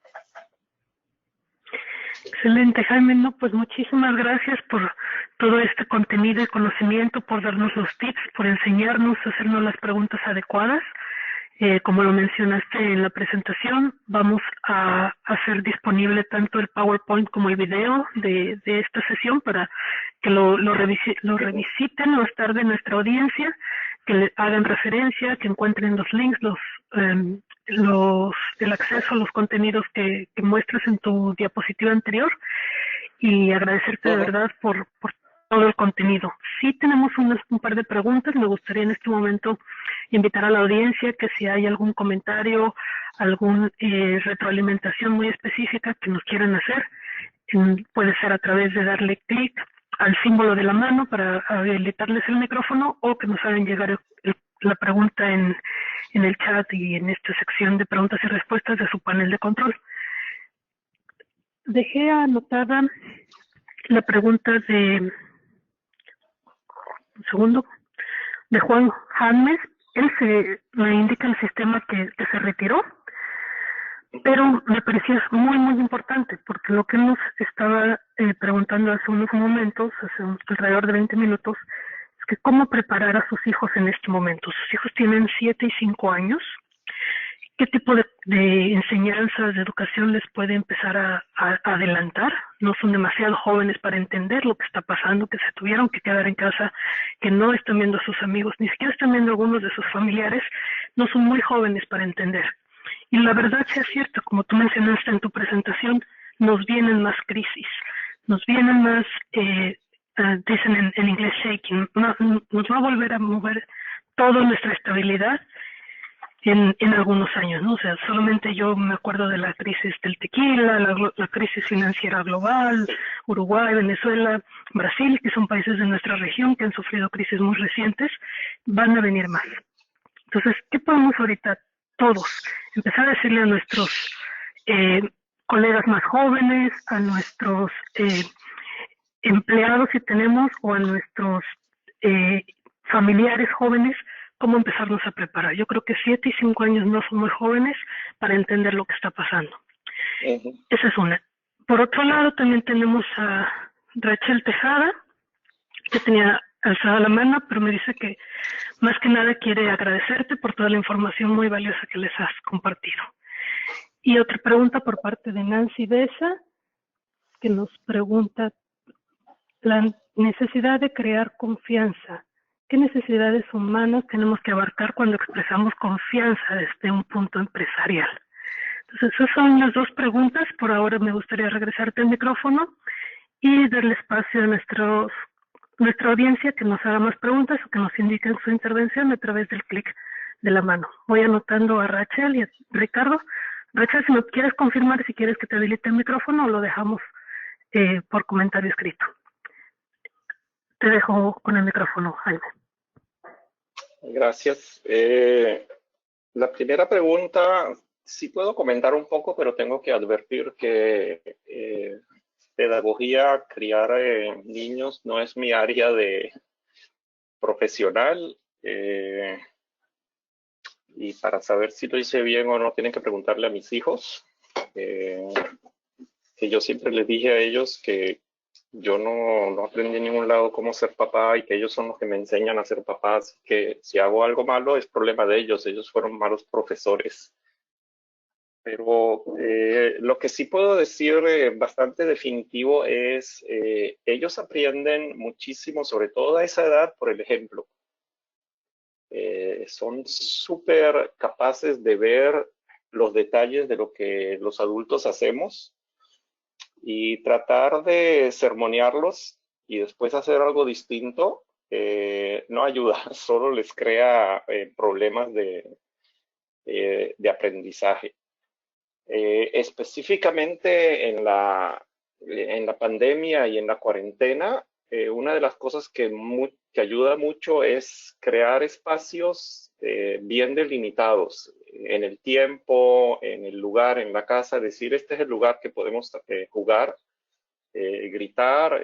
Excelente, Jaime. No, pues muchísimas gracias por todo este contenido y conocimiento, por darnos los tips, por enseñarnos, hacernos las preguntas adecuadas. Como lo mencionaste en la presentación, vamos a hacer disponible tanto el PowerPoint como el video de esta sesión para que lo revisiten más tarde nuestra audiencia, que le hagan referencia, que encuentren los links, el acceso a los contenidos que muestras en tu diapositiva anterior, y agradecerte de verdad por todo el contenido. Sí tenemos un par de preguntas. Me gustaría en este momento invitar a la audiencia que si hay algún comentario, alguna retroalimentación muy específica que nos quieran hacer, puede ser a través de darle clic al símbolo de la mano para habilitarles el micrófono, o que nos hagan llegar la pregunta en el chat y en esta sección de preguntas y respuestas de su panel de control. Dejé anotada la pregunta de, un segundo, de Juan James. Él me indica el sistema que se retiró, pero me parecía muy importante, porque lo que nos estaba preguntando hace unos momentos, alrededor de 20 minutos, es que cómo preparar a sus hijos en este momento. Sus hijos tienen 7 y 5 años. ¿Qué tipo de enseñanzas, de educación les puede empezar a adelantar? No son demasiado jóvenes para entender lo que está pasando, que se tuvieron que quedar en casa, que no están viendo a sus amigos, ni siquiera están viendo a algunos de sus familiares, no son muy jóvenes para entender. Y la verdad sí es cierto, como tú mencionaste en tu presentación, nos vienen más crisis, nos vienen más, dicen en inglés shaking, nos va a volver a mover toda nuestra estabilidad en algunos años, ¿no? O sea, solamente yo me acuerdo de la crisis del tequila, la crisis financiera global, Uruguay, Venezuela, Brasil, que son países de nuestra región que han sufrido crisis muy recientes, van a venir más. Entonces, ¿qué podemos ahorita todos empezar a decirle a nuestros colegas más jóvenes, a nuestros empleados si tenemos, o a nuestros familiares jóvenes, cómo empezarnos a preparar? Yo creo que 7 y 5 años no son muy jóvenes para entender lo que está pasando. Esa es una. Por otro lado, también tenemos a Rachel Tejada, que tenía alzada la mano, pero me dice que más que nada quiere agradecerte por toda la información muy valiosa que les has compartido. Y otra pregunta por parte de Nancy Besa, que nos pregunta la necesidad de crear confianza. ¿Qué necesidades humanas tenemos que abarcar cuando expresamos confianza desde un punto empresarial? Entonces, esas son las dos preguntas. Por ahora me gustaría regresarte el micrófono y darle espacio a nuestra audiencia que nos haga más preguntas o que nos indiquen su intervención a través del clic de la mano. Voy anotando a Rachel y a Ricardo. Rachel, si me quieres confirmar si quieres que te habilite el micrófono o lo dejamos por comentario escrito. Te dejo con el micrófono, Jaime. Gracias. La primera pregunta, sí puedo comentar un poco, pero tengo que advertir que pedagogía, criar niños no es mi área de profesional. Y para saber si lo hice bien o no, tienen que preguntarle a mis hijos. Que yo siempre les dije a ellos que yo no aprendí en ningún lado cómo ser papá y que ellos son los que me enseñan a ser papás, que si hago algo malo es problema de ellos fueron malos profesores. Pero lo que sí puedo decir bastante definitivo es, ellos aprenden muchísimo, sobre todo a esa edad, por el ejemplo. Son súper capaces de ver los detalles de lo que los adultos hacemos y tratar de sermonearlos y después hacer algo distinto no ayuda, solo les crea problemas de aprendizaje. Específicamente en la pandemia y en la cuarentena, una de las cosas que ayuda mucho es crear espacios bien delimitados en el tiempo, en el lugar, en la casa, decir este es el lugar que podemos jugar, gritar,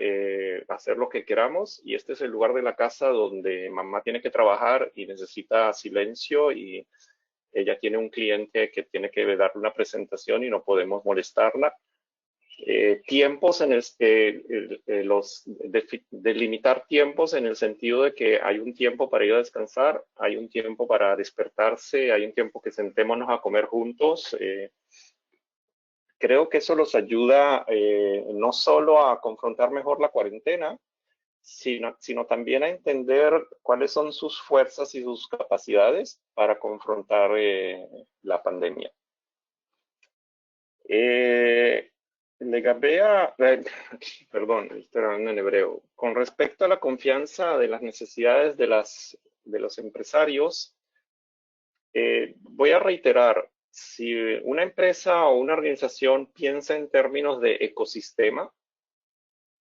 hacer lo que queramos, y este es el lugar de la casa donde mamá tiene que trabajar y necesita silencio y ella tiene un cliente que tiene que darle una presentación y no podemos molestarla. Tiempos en delimitar tiempos en el sentido de que hay un tiempo para ir a descansar, hay un tiempo para despertarse, hay un tiempo que sentémonos a comer juntos. Creo que eso los ayuda no solo a confrontar mejor la cuarentena, sino también a entender cuáles son sus fuerzas y sus capacidades para confrontar la pandemia. Perdón, estoy hablando en hebreo. Con respecto a la confianza de las necesidades de los empresarios, voy a reiterar, si una empresa o una organización piensa en términos de ecosistema,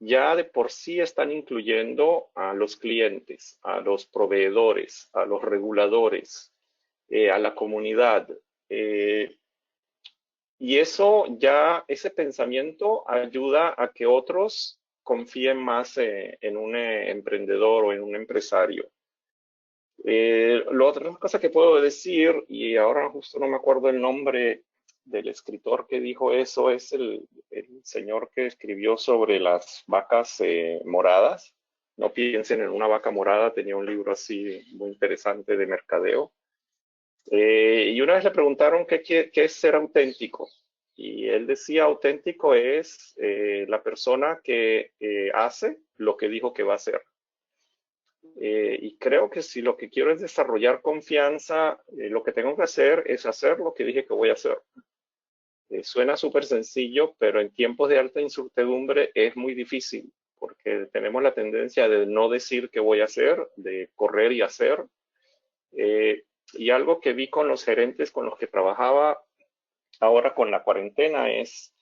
ya de por sí están incluyendo a los clientes, a los proveedores, a los reguladores, a la comunidad. Y eso ya, ese pensamiento ayuda a que otros confíen más en un emprendedor o en un empresario. La otra cosa que puedo decir, y ahora justo no me acuerdo el nombre del escritor que dijo eso, es el señor que escribió sobre las vacas moradas. No piensen en una vaca morada, tenía un libro así muy interesante de mercadeo. Y una vez le preguntaron qué es ser auténtico. Y él decía, auténtico es la persona que hace lo que dijo que va a hacer. Y creo que si lo que quiero es desarrollar confianza, lo que tengo que hacer es hacer lo que dije que voy a hacer. Suena súper sencillo, pero en tiempos de alta incertidumbre es muy difícil, porque tenemos la tendencia de no decir qué voy a hacer, de correr y hacer. Y algo que vi con los gerentes con los que trabajaba ahora con la cuarentena es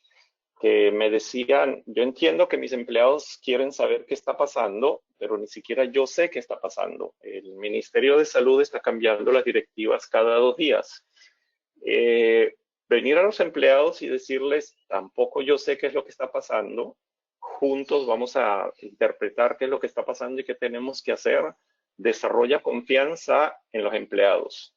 que me decían, yo entiendo que mis empleados quieren saber qué está pasando, pero ni siquiera yo sé qué está pasando. El Ministerio de Salud está cambiando las directivas cada 2 días. Venir a los empleados y decirles, tampoco yo sé qué es lo que está pasando, juntos vamos a interpretar qué es lo que está pasando y qué tenemos que hacer, desarrolla confianza en los empleados.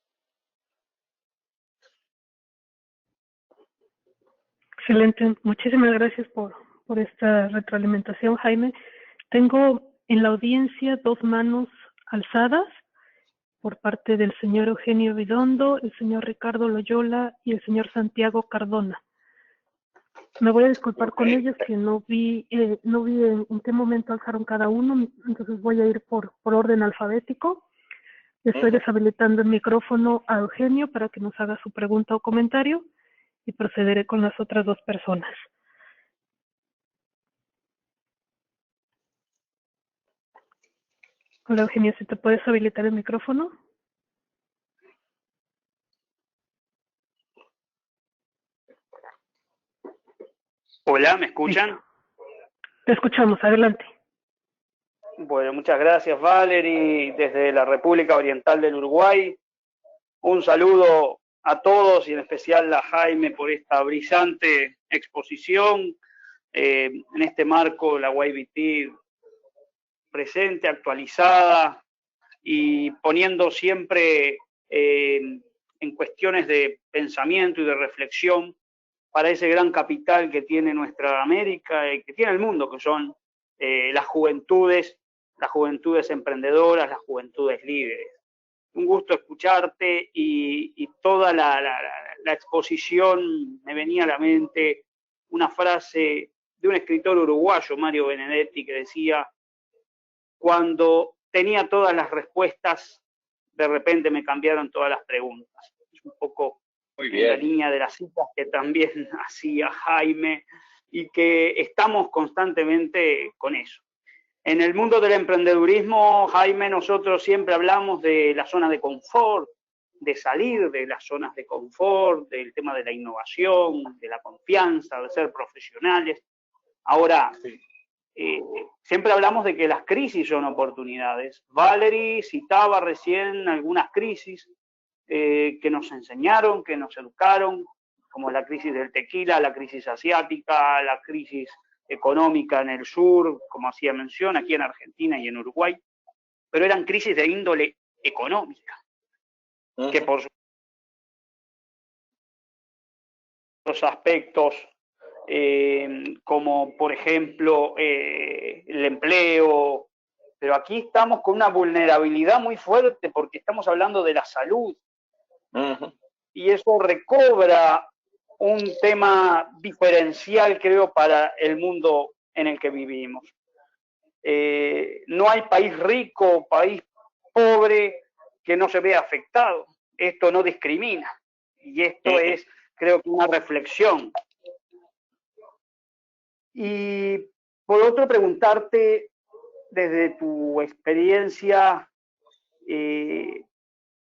Excelente, muchísimas gracias por esta retroalimentación, Jaime. Tengo en la audiencia 2 manos alzadas por parte del señor Eugenio Bidondo, el señor Ricardo Loyola y el señor Santiago Cardona. Me voy a disculpar con ellos que no vi en qué momento alzaron cada uno, entonces voy a ir por orden alfabético. Estoy deshabilitando el micrófono a Eugenio para que nos haga su pregunta o comentario y procederé con las otras 2 personas. Hola Eugenio, si te puedes habilitar el micrófono. Hola, ¿me escuchan? Te escuchamos, adelante. Bueno, muchas gracias Valerie, desde la República Oriental del Uruguay. Un saludo a todos y en especial a Jaime por esta brillante exposición. En este marco, la YBT presente, actualizada y poniendo siempre en cuestiones de pensamiento y de reflexión para ese gran capital que tiene nuestra América y que tiene el mundo, que son las juventudes emprendedoras, las juventudes líderes. Un gusto escucharte y toda la exposición me venía a la mente una frase de un escritor uruguayo, Mario Benedetti, que decía, cuando tenía todas las respuestas, de repente me cambiaron todas las preguntas. Es un poco en la línea de las citas que también hacía Jaime y que estamos constantemente con eso. En el mundo del emprendedurismo, Jaime, nosotros siempre hablamos de la zona de confort, de salir de las zonas de confort, del tema de la innovación, de la confianza, de ser profesionales. Ahora, siempre hablamos de que las crisis son oportunidades. Valerie citaba recién algunas crisis que nos enseñaron, que nos educaron, como la crisis del tequila, la crisis asiática, la crisis económica en el sur, como hacía mención, aquí en Argentina y en Uruguay, pero eran crisis de índole económica, que por los aspectos, como por ejemplo el empleo, pero aquí estamos con una vulnerabilidad muy fuerte porque estamos hablando de la salud, y eso recobra un tema diferencial, creo, para el mundo en el que vivimos. No hay país rico, país pobre que no se vea afectado. Esto no discrimina. Y esto es, creo que, una reflexión. Y por otro, preguntarte, desde tu experiencia,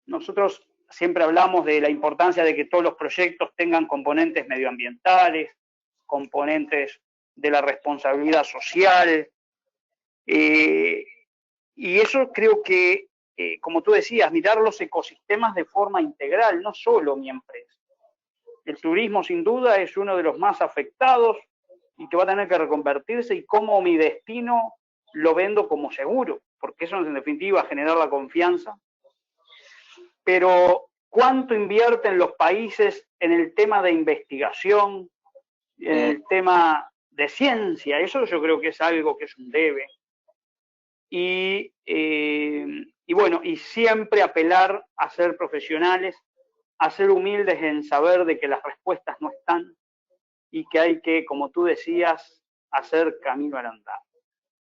nosotros siempre hablamos de la importancia de que todos los proyectos tengan componentes medioambientales, componentes de la responsabilidad social, y eso creo que, como tú decías, mirar los ecosistemas de forma integral, no solo mi empresa. El turismo sin duda es uno de los más afectados y que va a tener que reconvertirse, y cómo mi destino lo vendo como seguro, porque eso es en definitiva generar la confianza. Pero ¿cuánto invierten los países en el tema de investigación, en el tema de ciencia? Eso yo creo que es algo que es un debe. Y bueno, y siempre apelar a ser profesionales, a ser humildes en saber de que las respuestas no están y que hay que, como tú decías, hacer camino al andar.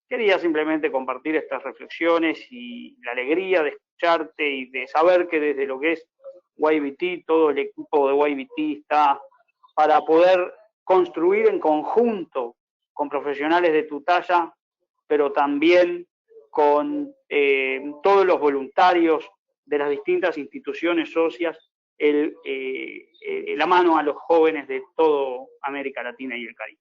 Quería simplemente compartir estas reflexiones y la alegría de escucharte y de saber que desde lo que es YBT, todo el equipo de YBT está para poder construir en conjunto con profesionales de tu talla, pero también con todos los voluntarios de las distintas instituciones socias, la mano a los jóvenes de toda América Latina y el Caribe.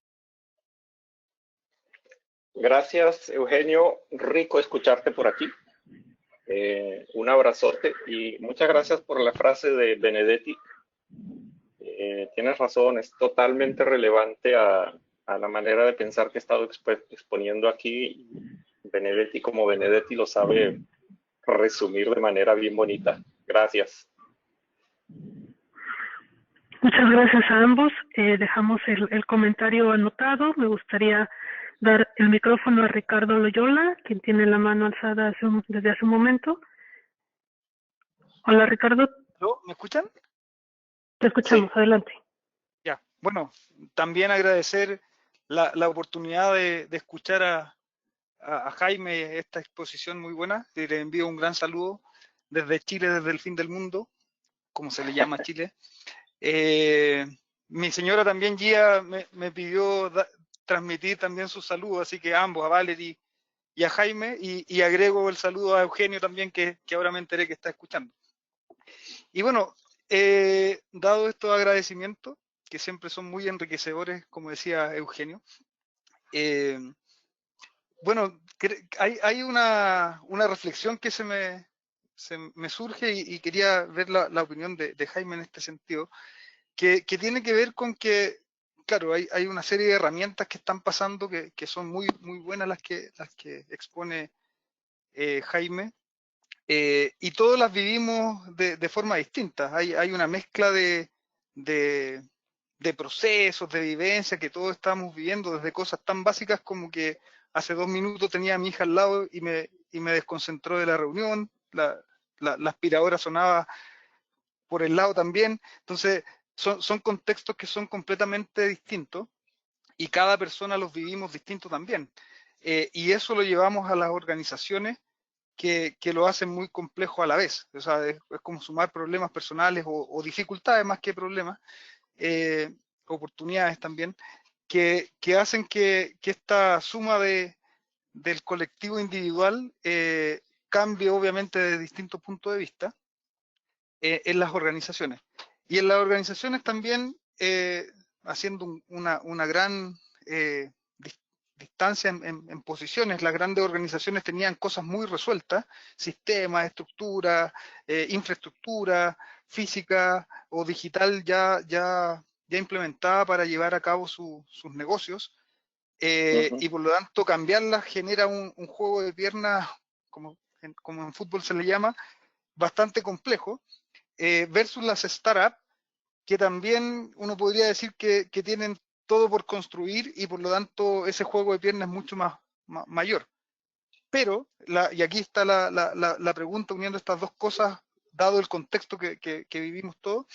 Gracias, Eugenio. Rico escucharte por aquí. Un abrazote y muchas gracias por la frase de Benedetti. Tienes razón, es totalmente relevante a la manera de pensar que he estado exponiendo aquí. Benedetti, como Benedetti, lo sabe resumir de manera bien bonita. Gracias. Muchas gracias a ambos. Dejamos el comentario anotado. Me gustaría dar el micrófono a Ricardo Loyola, quien tiene la mano alzada desde hace un momento. Hola, Ricardo. ¿Me escuchan? Te escuchamos, sí. Adelante. Ya, bueno, también agradecer la oportunidad de escuchar a Jaime esta exposición muy buena. Le envío un gran saludo desde Chile, desde el fin del mundo, como se le llama a Chile. Mi señora también, Gia, me pidió transmitir también sus saludos, así que a ambos, a Valerie y a Jaime, y agrego el saludo a Eugenio también, que ahora me enteré que está escuchando. Y bueno, dado estos agradecimientos, que siempre son muy enriquecedores, como decía Eugenio, bueno, hay una reflexión que se me surge y quería ver la opinión de Jaime en este sentido, que tiene que ver con que, claro, hay una serie de herramientas que están pasando que son muy buenas las que expone Jaime, y todas las vivimos de forma distinta. Hay una mezcla de procesos, de vivencia que todos estamos viviendo, desde cosas tan básicas como que hace 2 minutos tenía a mi hija al lado y me desconcentró de la reunión, la aspiradora sonaba por el lado también. Entonces son contextos que son completamente distintos y cada persona los vivimos distintos también, y eso lo llevamos a las organizaciones que lo hacen muy complejo a la vez. O sea, es como sumar problemas personales o dificultades más que problemas, oportunidades también, que hacen que esta suma del colectivo individual cambie obviamente de distintos puntos de vista en las organizaciones. Y en las organizaciones también, haciendo una gran distancia en posiciones, las grandes organizaciones tenían cosas muy resueltas, sistemas, estructuras, infraestructura física o digital ya implementada para llevar a cabo sus negocios, y por lo tanto cambiarlas genera un juego de piernas, como en fútbol se le llama, bastante complejo, versus las startups, que también uno podría decir que tienen todo por construir y por lo tanto ese juego de piernas es mucho mayor. Pero, y aquí está la pregunta uniendo estas dos cosas, dado el contexto que vivimos todos,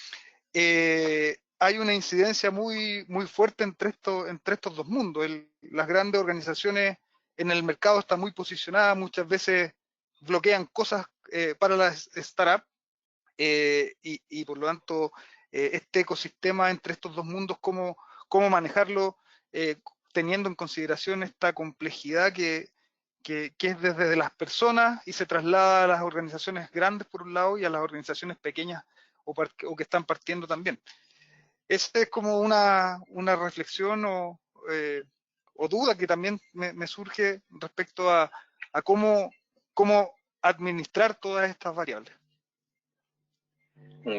hay una incidencia muy fuerte entre estos dos mundos. Las grandes organizaciones en el mercado están muy posicionadas, muchas veces bloquean cosas para las startups, y por lo tanto este ecosistema entre estos dos mundos, cómo manejarlo, teniendo en consideración esta complejidad que es desde las personas y se traslada a las organizaciones grandes por un lado y a las organizaciones pequeñas o que están partiendo también. Esta es como una reflexión o duda que también me surge respecto a cómo administrar todas estas variables.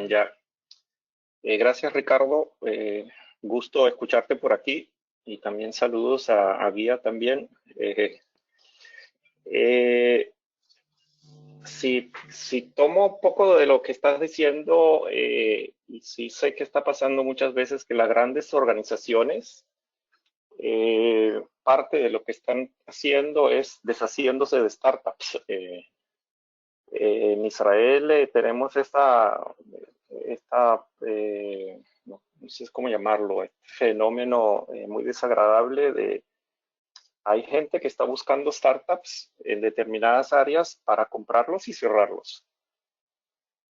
Ya. Gracias, Ricardo. Gusto escucharte por aquí. y también saludos a Guía también. Si tomo un poco de lo que estás diciendo, y sí sé que está pasando muchas veces que las grandes organizaciones, parte de lo que están haciendo es deshaciéndose de startups. En Israel tenemos no sé cómo llamarlo, este fenómeno muy desagradable de hay gente que está buscando startups en determinadas áreas para comprarlos y cerrarlos.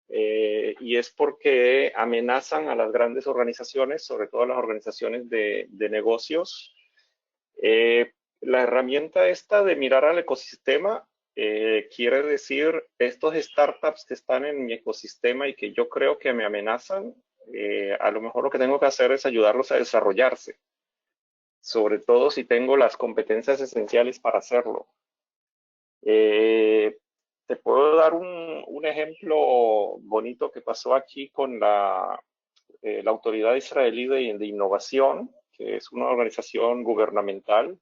Y es porque amenazan a las grandes organizaciones, sobre todo a las organizaciones de negocios. La herramienta esta de mirar al ecosistema quiere decir estos startups que están en mi ecosistema y que yo creo que me amenazan, a lo mejor lo que tengo que hacer es ayudarlos a desarrollarse, sobre todo si tengo las competencias esenciales para hacerlo. Te puedo dar un ejemplo bonito que pasó aquí con la Autoridad Israelí de Innovación, que es una organización gubernamental.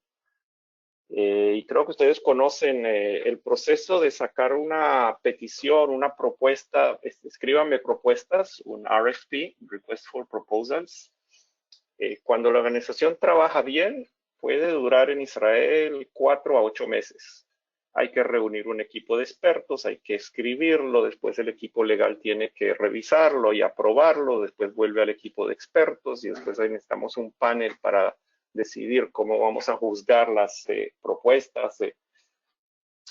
Y creo que ustedes conocen el proceso de sacar una petición, una propuesta, escríbanme propuestas, un RFP, Request for Proposals. Cuando la organización trabaja bien, puede durar en Israel 4 a 8 meses. Hay que reunir un equipo de expertos, hay que escribirlo, después el equipo legal tiene que revisarlo y aprobarlo, después vuelve al equipo de expertos y después ahí necesitamos un panel para decidir cómo vamos a juzgar las propuestas.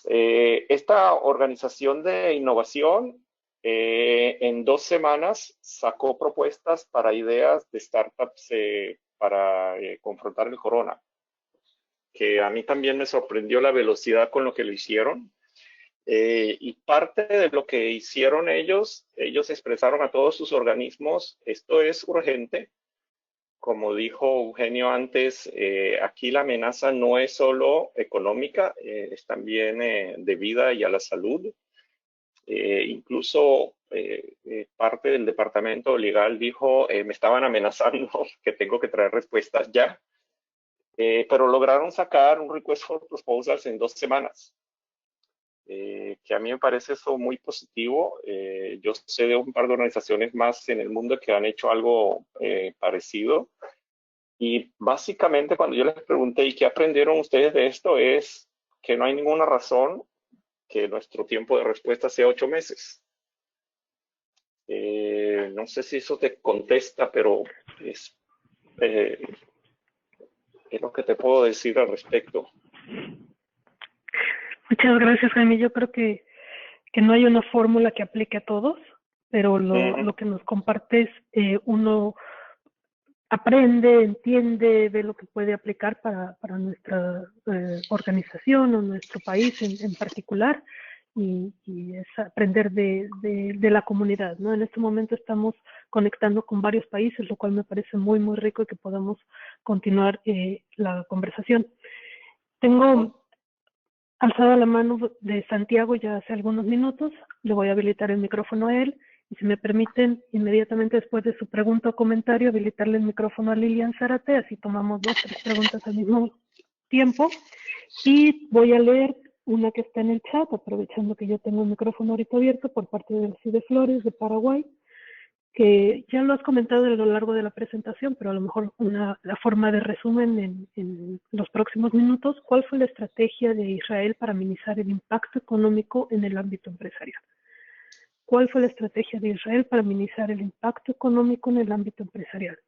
Esta organización de innovación en 2 semanas sacó propuestas para ideas de startups para confrontar el corona, que a mí también me sorprendió la velocidad con lo que lo hicieron. Y parte de lo que hicieron ellos expresaron a todos sus organismos, esto es urgente. Como dijo Eugenio antes, aquí la amenaza no es solo económica, es también de vida y a la salud. Incluso parte del departamento legal dijo, me estaban amenazando que tengo que traer respuestas ya. Pero lograron sacar un request for proposals en 2 semanas. Que a mí me parece eso muy positivo. Yo sé de un par de organizaciones más en el mundo que han hecho algo parecido. Y básicamente cuando yo les pregunté, ¿y qué aprendieron ustedes de esto? Es que no hay ninguna razón que nuestro tiempo de respuesta sea 8 meses. No sé si eso te contesta, pero es lo que te puedo decir al respecto. Muchas gracias, Jaime. Yo creo que no hay una fórmula que aplique a todos, pero lo que nos compartes, uno aprende, entiende, ve lo que puede aplicar para nuestra organización o nuestro país en particular, y es aprender de la comunidad, ¿no? En este momento estamos conectando con varios países, lo cual me parece muy, muy rico y que podamos continuar la conversación. Tengo alzada la mano de Santiago ya hace algunos minutos, le voy a habilitar el micrófono a él. Y si me permiten, inmediatamente después de su pregunta o comentario, habilitarle el micrófono a Lilian Zárate, así tomamos 2 o 3 preguntas al mismo tiempo. Y voy a leer una que está en el chat, aprovechando que yo tengo el micrófono ahorita abierto, por parte de Cide Flores, de Paraguay, que ya lo has comentado a lo largo de la presentación, pero a lo mejor la forma de resumen en los próximos minutos. ¿Cuál fue la estrategia de Israel para minimizar el impacto económico en el ámbito empresarial? ¿Cuál fue la estrategia de Israel para minimizar el impacto económico en el ámbito empresarial?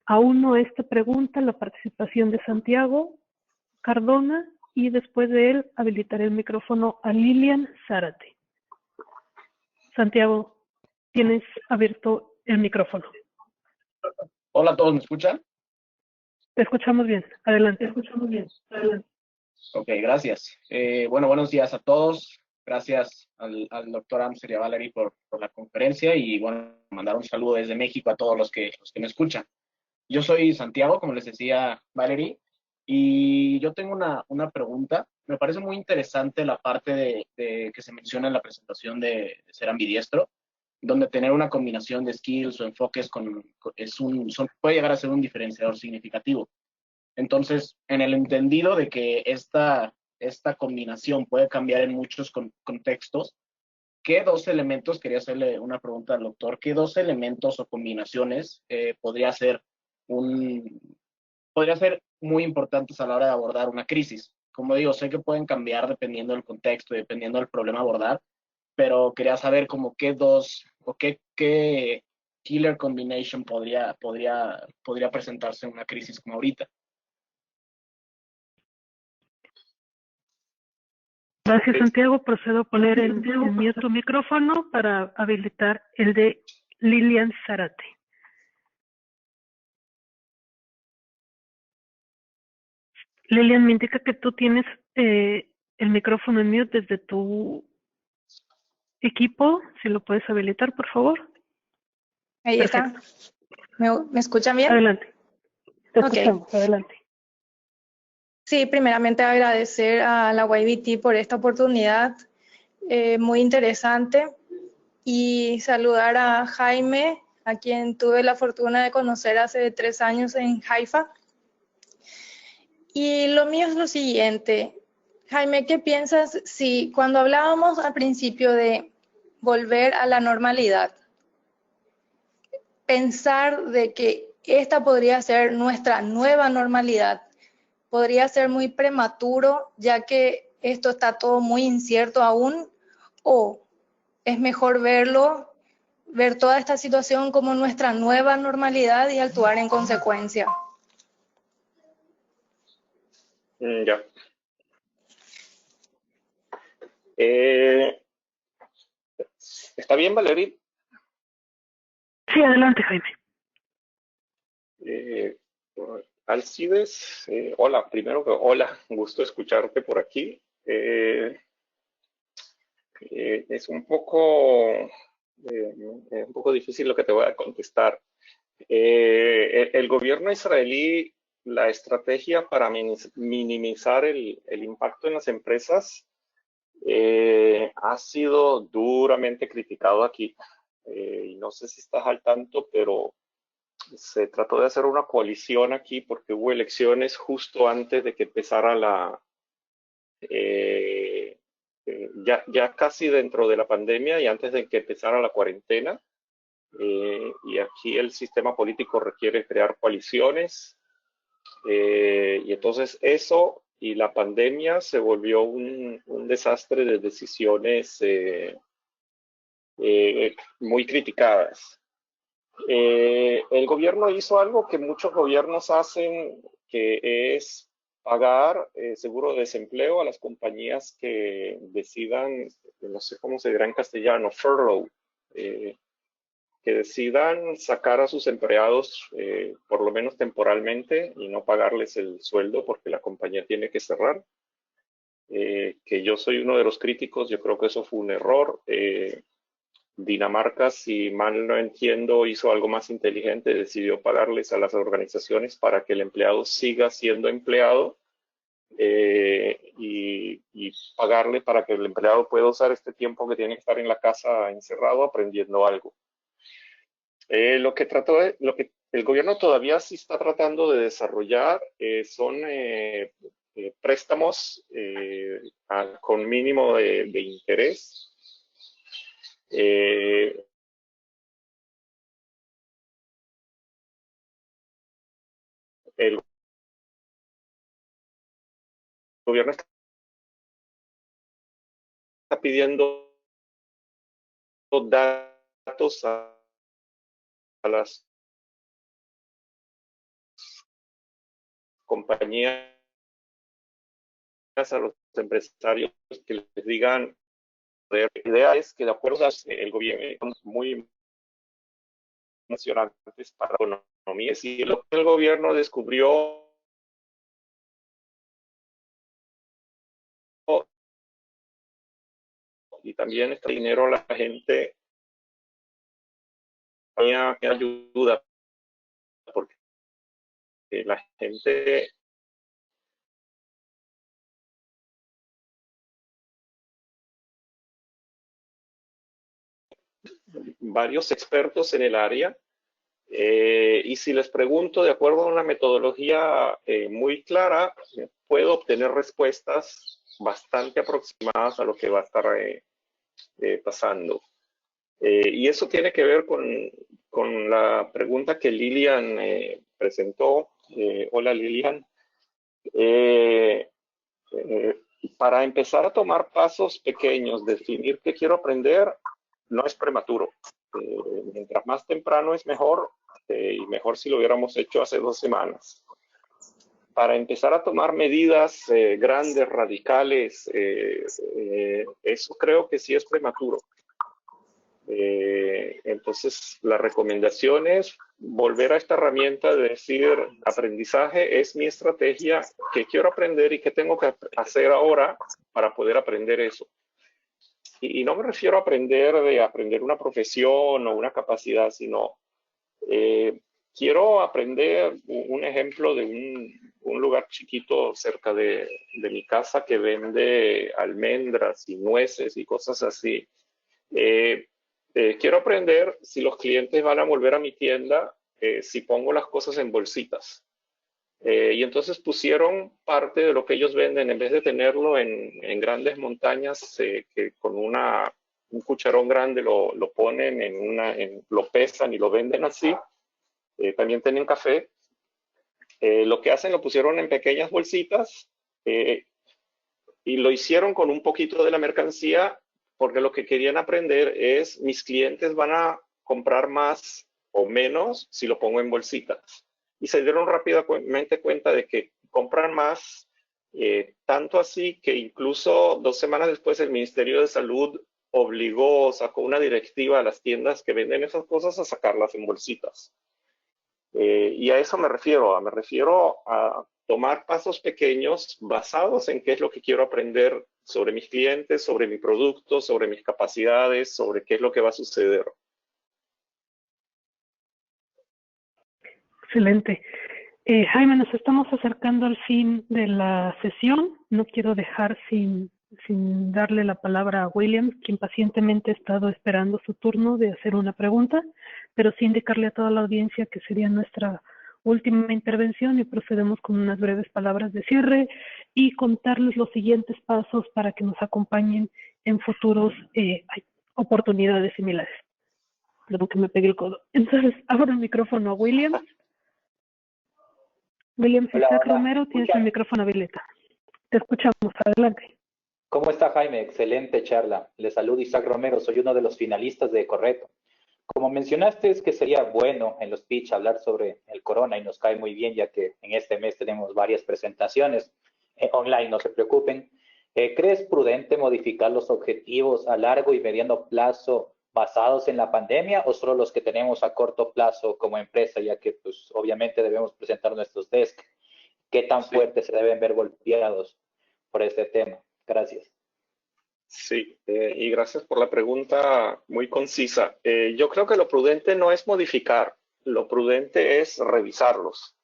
Auno esta pregunta, la participación de Santiago Cardona, y después de él habilitaré el micrófono a Lilian Zárate. Santiago, tienes abierto el micrófono. Hola a todos, ¿me escuchan? Te escuchamos bien. Adelante. Te escuchamos bien. Adelante. Ok, gracias. Bueno, buenos días a todos. Gracias al doctor Amser y a Valerie por la conferencia, y bueno, mandar un saludo desde México a todos los que me escuchan. Yo soy Santiago, como les decía Valerie, y yo tengo una pregunta. Me parece muy interesante la parte de que se menciona en la presentación de ser ambidiestro, donde tener una combinación de skills o enfoques puede llegar a ser un diferenciador significativo. Entonces, en el entendido de que esta combinación puede cambiar en muchos contextos, ¿qué dos elementos, quería hacerle una pregunta al doctor, qué dos elementos o combinaciones podría ser muy importantes a la hora de abordar una crisis? Como digo, sé que pueden cambiar dependiendo del contexto y dependiendo del problema a abordar, pero quería saber como qué dos o qué killer combination podría presentarse en una crisis como ahorita. Gracias, Santiago. Procedo a poner en mute tu micrófono para habilitar el de Lilian Zárate. Lilian, me indica que tú tienes el micrófono en mute desde tu equipo. Si lo puedes habilitar, por favor. Ahí Perfecto. Está. ¿Me escuchan bien? Adelante. Te escuchamos. Adelante. Sí, primeramente agradecer a la YBT por esta oportunidad muy interesante y saludar a Jaime, a quien tuve la fortuna de conocer hace 3 años en Haifa. Y lo mío es lo siguiente. Jaime, ¿qué piensas si cuando hablábamos al principio de volver a la normalidad, pensar de que esta podría ser nuestra nueva normalidad, podría ser muy prematuro, ya que esto está todo muy incierto aún, o es mejor ver toda esta situación como nuestra nueva normalidad y actuar en consecuencia? Ya. ¿Está bien, Valerie? Sí, adelante, Jaime. Alcides, hola, primero que hola, gusto escucharte por aquí. Es un poco difícil lo que te voy a contestar. El gobierno israelí, la estrategia para minimizar el impacto en las empresas ha sido duramente criticado aquí. Y no sé si estás al tanto, pero se trató de hacer una coalición aquí porque hubo elecciones justo antes de que empezara ya casi dentro de la pandemia y antes de que empezara la cuarentena. Y aquí el sistema político requiere crear coaliciones. Y entonces eso y la pandemia se volvió un desastre de decisiones muy criticadas. El gobierno hizo algo que muchos gobiernos hacen, que es pagar seguro de desempleo a las compañías que decidan, no sé cómo se dirá en castellano, furlough, que decidan sacar a sus empleados por lo menos temporalmente y no pagarles el sueldo porque la compañía tiene que cerrar. Que yo soy uno de los críticos, yo creo que eso fue un error. Dinamarca, si mal no entiendo, hizo algo más inteligente, decidió pagarles a las organizaciones para que el empleado siga siendo empleado y pagarle para que el empleado pueda usar este tiempo que tiene que estar en la casa encerrado aprendiendo algo. Lo que el gobierno todavía sí está tratando de desarrollar son préstamos con mínimo de interés. El gobierno está pidiendo datos a las compañías, a los empresarios, que les digan, la idea es que de acuerdo el gobierno muy emocionantes para la economía. Si lo que el gobierno descubrió y también está dinero a la gente, que ayuda, porque la gente varios expertos en el área Y si les pregunto de acuerdo a una metodología muy clara, puedo obtener respuestas bastante aproximadas a lo que va a estar pasando. Y eso tiene que ver con la pregunta que Lilian presentó. Hola Lilian. Para empezar a tomar pasos pequeños, definir qué quiero aprender, no es prematuro. Mientras más temprano es mejor, y mejor si lo hubiéramos hecho hace 2 semanas. Para empezar a tomar medidas grandes, radicales, eso creo que sí es prematuro. Entonces, la recomendación es volver a esta herramienta de decir, aprendizaje es mi estrategia, qué quiero aprender y qué tengo que hacer ahora para poder aprender eso. Y no me refiero a aprender una profesión o una capacidad, sino quiero aprender un ejemplo de un lugar chiquito cerca de mi casa que vende almendras y nueces y cosas así. Quiero aprender si los clientes van a volver a mi tienda, si pongo las cosas en bolsitas. Y entonces pusieron parte de lo que ellos venden, en vez de tenerlo en grandes montañas, que con un cucharón grande lo ponen, lo pesan y lo venden así. También tienen café. Lo que hacen lo pusieron en pequeñas bolsitas y lo hicieron con un poquito de la mercancía, porque lo que querían aprender es, mis clientes van a comprar más o menos si lo pongo en bolsitas. Y se dieron rápidamente cuenta de que compran más, tanto así que incluso 2 semanas después el Ministerio de Salud sacó una directiva a las tiendas que venden esas cosas a sacarlas en bolsitas. Y a eso me refiero a tomar pasos pequeños basados en qué es lo que quiero aprender sobre mis clientes, sobre mi producto, sobre mis capacidades, sobre qué es lo que va a suceder. Excelente. Jaime, nos estamos acercando al fin de la sesión. No quiero dejar sin darle la palabra a William, quien pacientemente ha estado esperando su turno de hacer una pregunta, pero sí indicarle a toda la audiencia que sería nuestra última intervención y procedemos con unas breves palabras de cierre y contarles los siguientes pasos para que nos acompañen en futuros oportunidades similares. Perdón que me pegué el codo. Entonces, abro el micrófono a William. William Isaac Romero, tienes el micrófono habilitado. Te escuchamos, adelante. ¿Cómo está, Jaime? Excelente charla. Le saludo Isaac Romero, soy uno de los finalistas de Correto. Como mencionaste, es que sería bueno en los pitch hablar sobre el corona y nos cae muy bien, ya que en este mes tenemos varias presentaciones online, no se preocupen. ¿Crees prudente modificar los objetivos a largo y mediano plazo basados en la pandemia o solo los que tenemos a corto plazo como empresa, ya que pues obviamente debemos presentar nuestros desk? ¿Qué tan fuertes se deben ver golpeados por este tema? Gracias. Sí, y gracias por la pregunta muy concisa. Yo creo que lo prudente no es modificar, lo prudente es revisarlos.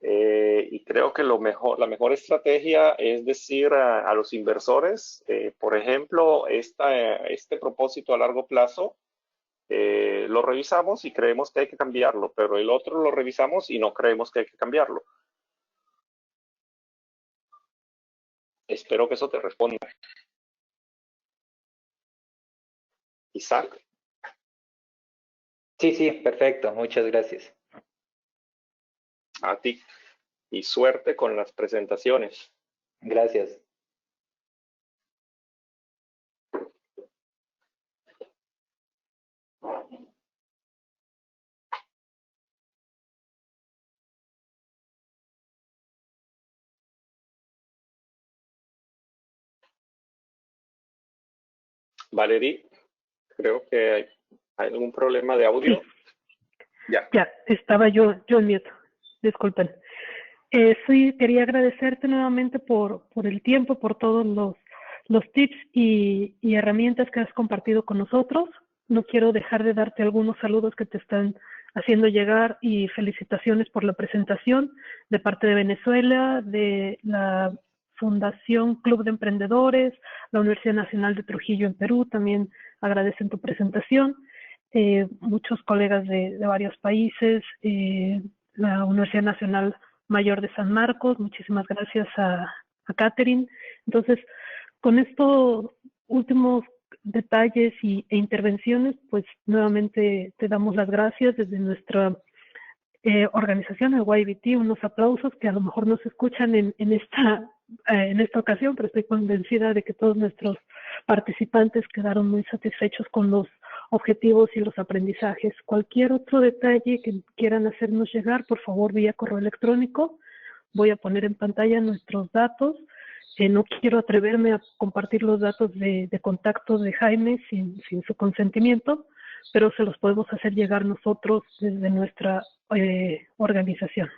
Y creo que la mejor estrategia es decir a los inversores, por ejemplo, este propósito a largo plazo, lo revisamos y creemos que hay que cambiarlo, pero el otro lo revisamos y no creemos que hay que cambiarlo. Espero que eso te responda. Isaac. Sí, perfecto. Muchas gracias. A ti. Y suerte con las presentaciones. Gracias. Valerie, creo que hay algún problema de audio. Sí. Ya, estaba yo en mute. Disculpen. Sí, quería agradecerte nuevamente por el tiempo, por todos los tips y herramientas que has compartido con nosotros. No quiero dejar de darte algunos saludos que te están haciendo llegar y felicitaciones por la presentación de parte de Venezuela, de la Fundación Club de Emprendedores, la Universidad Nacional de Trujillo en Perú, también agradecen tu presentación. muchos colegas de varios países, la Universidad Nacional Mayor de San Marcos, muchísimas gracias a Catherine. Entonces, con estos últimos detalles e intervenciones, pues nuevamente te damos las gracias desde nuestra organización, el YBT, unos aplausos que a lo mejor no se escuchan en esta ocasión, pero estoy convencida de que todos nuestros participantes quedaron muy satisfechos con los objetivos y los aprendizajes. Cualquier otro detalle que quieran hacernos llegar, por favor, vía correo electrónico. Voy a poner en pantalla nuestros datos. No quiero atreverme a compartir los datos de contacto de Jaime sin su consentimiento, pero se los podemos hacer llegar nosotros desde nuestra organización.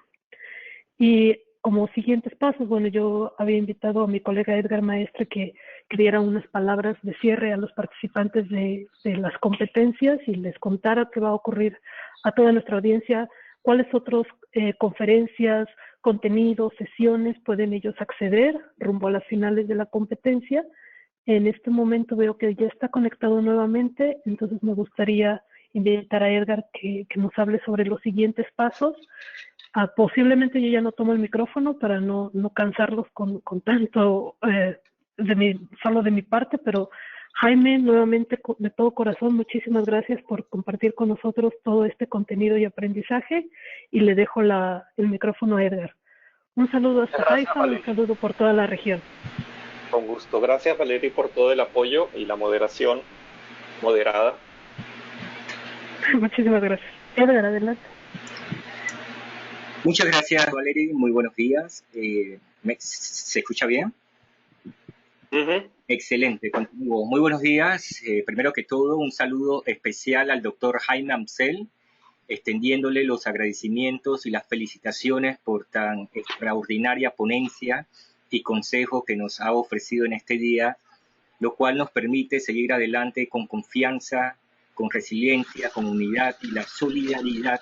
Y como siguientes pasos, bueno, yo había invitado a mi colega Edgar Maestre que diera unas palabras de cierre a los participantes de las competencias y les contara qué va a ocurrir a toda nuestra audiencia, cuáles otras conferencias, contenidos, sesiones pueden ellos acceder rumbo a las finales de la competencia. En este momento veo que ya está conectado nuevamente, entonces me gustaría invitar a Edgar que nos hable sobre los siguientes pasos. Posiblemente yo ya no tomo el micrófono para no cansarlos con tanto solo de mi parte, pero Jaime, nuevamente de todo corazón, muchísimas gracias por compartir con nosotros todo este contenido y aprendizaje, y le dejo el micrófono a Edgar. Un saludo hasta Haifa, un saludo por toda la región. Con gusto. Gracias, Valery, por todo el apoyo y la moderación moderada. Muchísimas gracias. Edgar, adelante. Muchas gracias, Valery. Muy buenos días. ¿Se escucha bien? Excelente. Continúo. Muy buenos días. Primero que todo, un saludo especial al doctor Jaime Amsel, extendiéndole los agradecimientos y las felicitaciones por tan extraordinaria ponencia y consejo que nos ha ofrecido en este día, lo cual nos permite seguir adelante con confianza, con resiliencia, con unidad y la solidaridad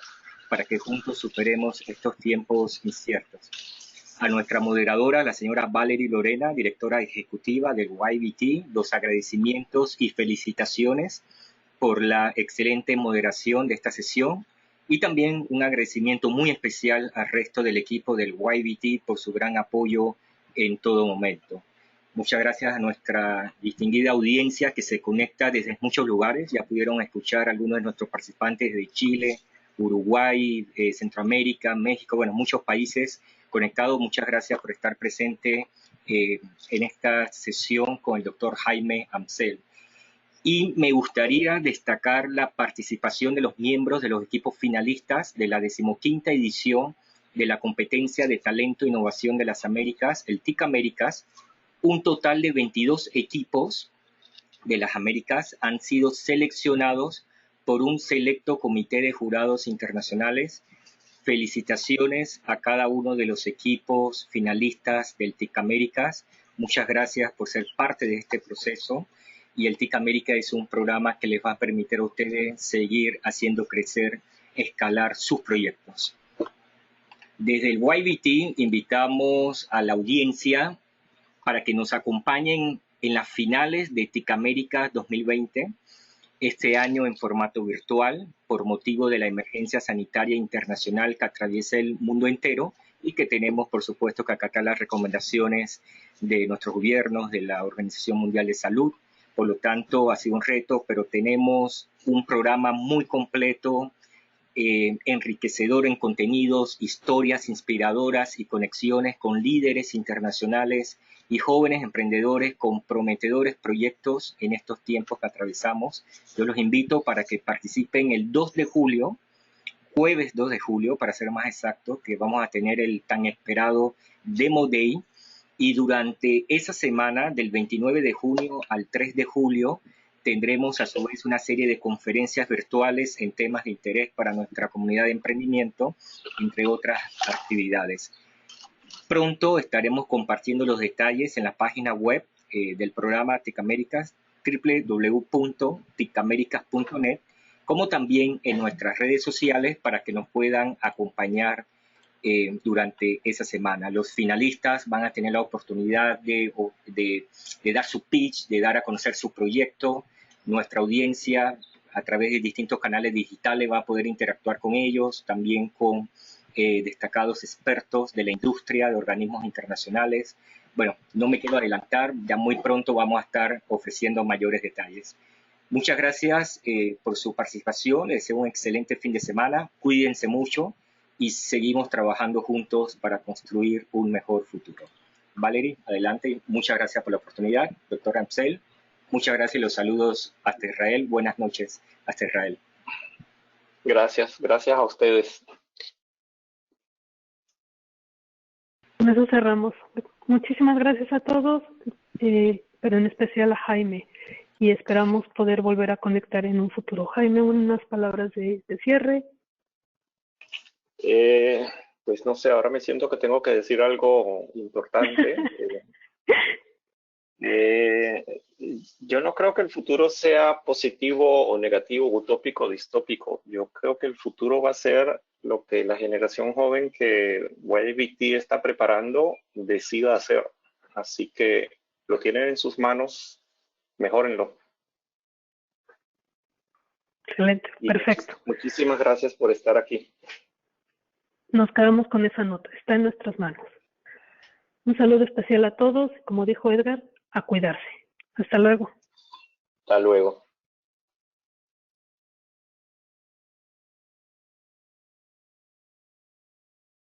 para que juntos superemos estos tiempos inciertos. A nuestra moderadora, la señora Valery Lorena, directora ejecutiva del YBT, los agradecimientos y felicitaciones por la excelente moderación de esta sesión, y también un agradecimiento muy especial al resto del equipo del YBT por su gran apoyo en todo momento. Muchas gracias a nuestra distinguida audiencia que se conecta desde muchos lugares. Ya pudieron escuchar algunos de nuestros participantes de Chile, Uruguay, Centroamérica, México, bueno, muchos países conectados. Muchas gracias por estar presente en esta sesión con el doctor Jaime Amsel. Y me gustaría destacar la participación de los miembros de los equipos finalistas de la 15ª edición de la competencia de talento e innovación de las Américas, el TIC Américas. Un total de 22 equipos de las Américas han sido seleccionados por un selecto comité de jurados internacionales. Felicitaciones a cada uno de los equipos finalistas del TIC Américas. Muchas gracias por ser parte de este proceso. Y el TIC América es un programa que les va a permitir a ustedes seguir haciendo crecer, escalar sus proyectos. Desde el YBT invitamos a la audiencia para que nos acompañen en las finales de TIC América 2020, este año en formato virtual, por motivo de la emergencia sanitaria internacional que atraviesa el mundo entero y que tenemos, por supuesto, que acatar las recomendaciones de nuestros gobiernos, de la Organización Mundial de Salud. Por lo tanto, ha sido un reto, pero tenemos un programa muy completo, enriquecedor en contenidos, historias inspiradoras y conexiones con líderes internacionales y jóvenes emprendedores con prometedores proyectos en estos tiempos que atravesamos. Yo los invito para que participen el 2 de julio, jueves 2 de julio, para ser más exacto, que vamos a tener el tan esperado Demo Day. Y durante esa semana, del 29 de junio al 3 de julio, tendremos a su vez una serie de conferencias virtuales en temas de interés para nuestra comunidad de emprendimiento, entre otras actividades. Pronto estaremos compartiendo los detalles en la página web del programa TIC Américas, www.ticamericas.net, como también en nuestras redes sociales para que nos puedan acompañar durante esa semana. Los finalistas van a tener la oportunidad de dar su pitch, de dar a conocer su proyecto. Nuestra audiencia a través de distintos canales digitales va a poder interactuar con ellos, también con destacados expertos de la industria, de organismos internacionales. Bueno, no me quiero adelantar, ya muy pronto vamos a estar ofreciendo mayores detalles. Muchas gracias por su participación, les deseo un excelente fin de semana, cuídense mucho y seguimos trabajando juntos para construir un mejor futuro. Valerie, adelante, muchas gracias por la oportunidad. Doctor Amsel, muchas gracias y los saludos hasta Israel. Buenas noches hasta Israel. Gracias a ustedes. Con eso cerramos. Muchísimas gracias a todos, pero en especial a Jaime, y esperamos poder volver a conectar en un futuro. Jaime, unas palabras de cierre. Pues no sé, ahora me siento que tengo que decir algo importante. Yo no creo que el futuro sea positivo o negativo, utópico o distópico. Yo creo que el futuro va a ser lo que la generación joven que YBT está preparando decida hacer. Así que lo tienen en sus manos, mejórenlo. Excelente, perfecto. Muchísimas gracias por estar aquí. Nos quedamos con esa nota, está en nuestras manos. Un saludo especial a todos, como dijo Edgar, a cuidarse. Hasta luego. Hasta luego.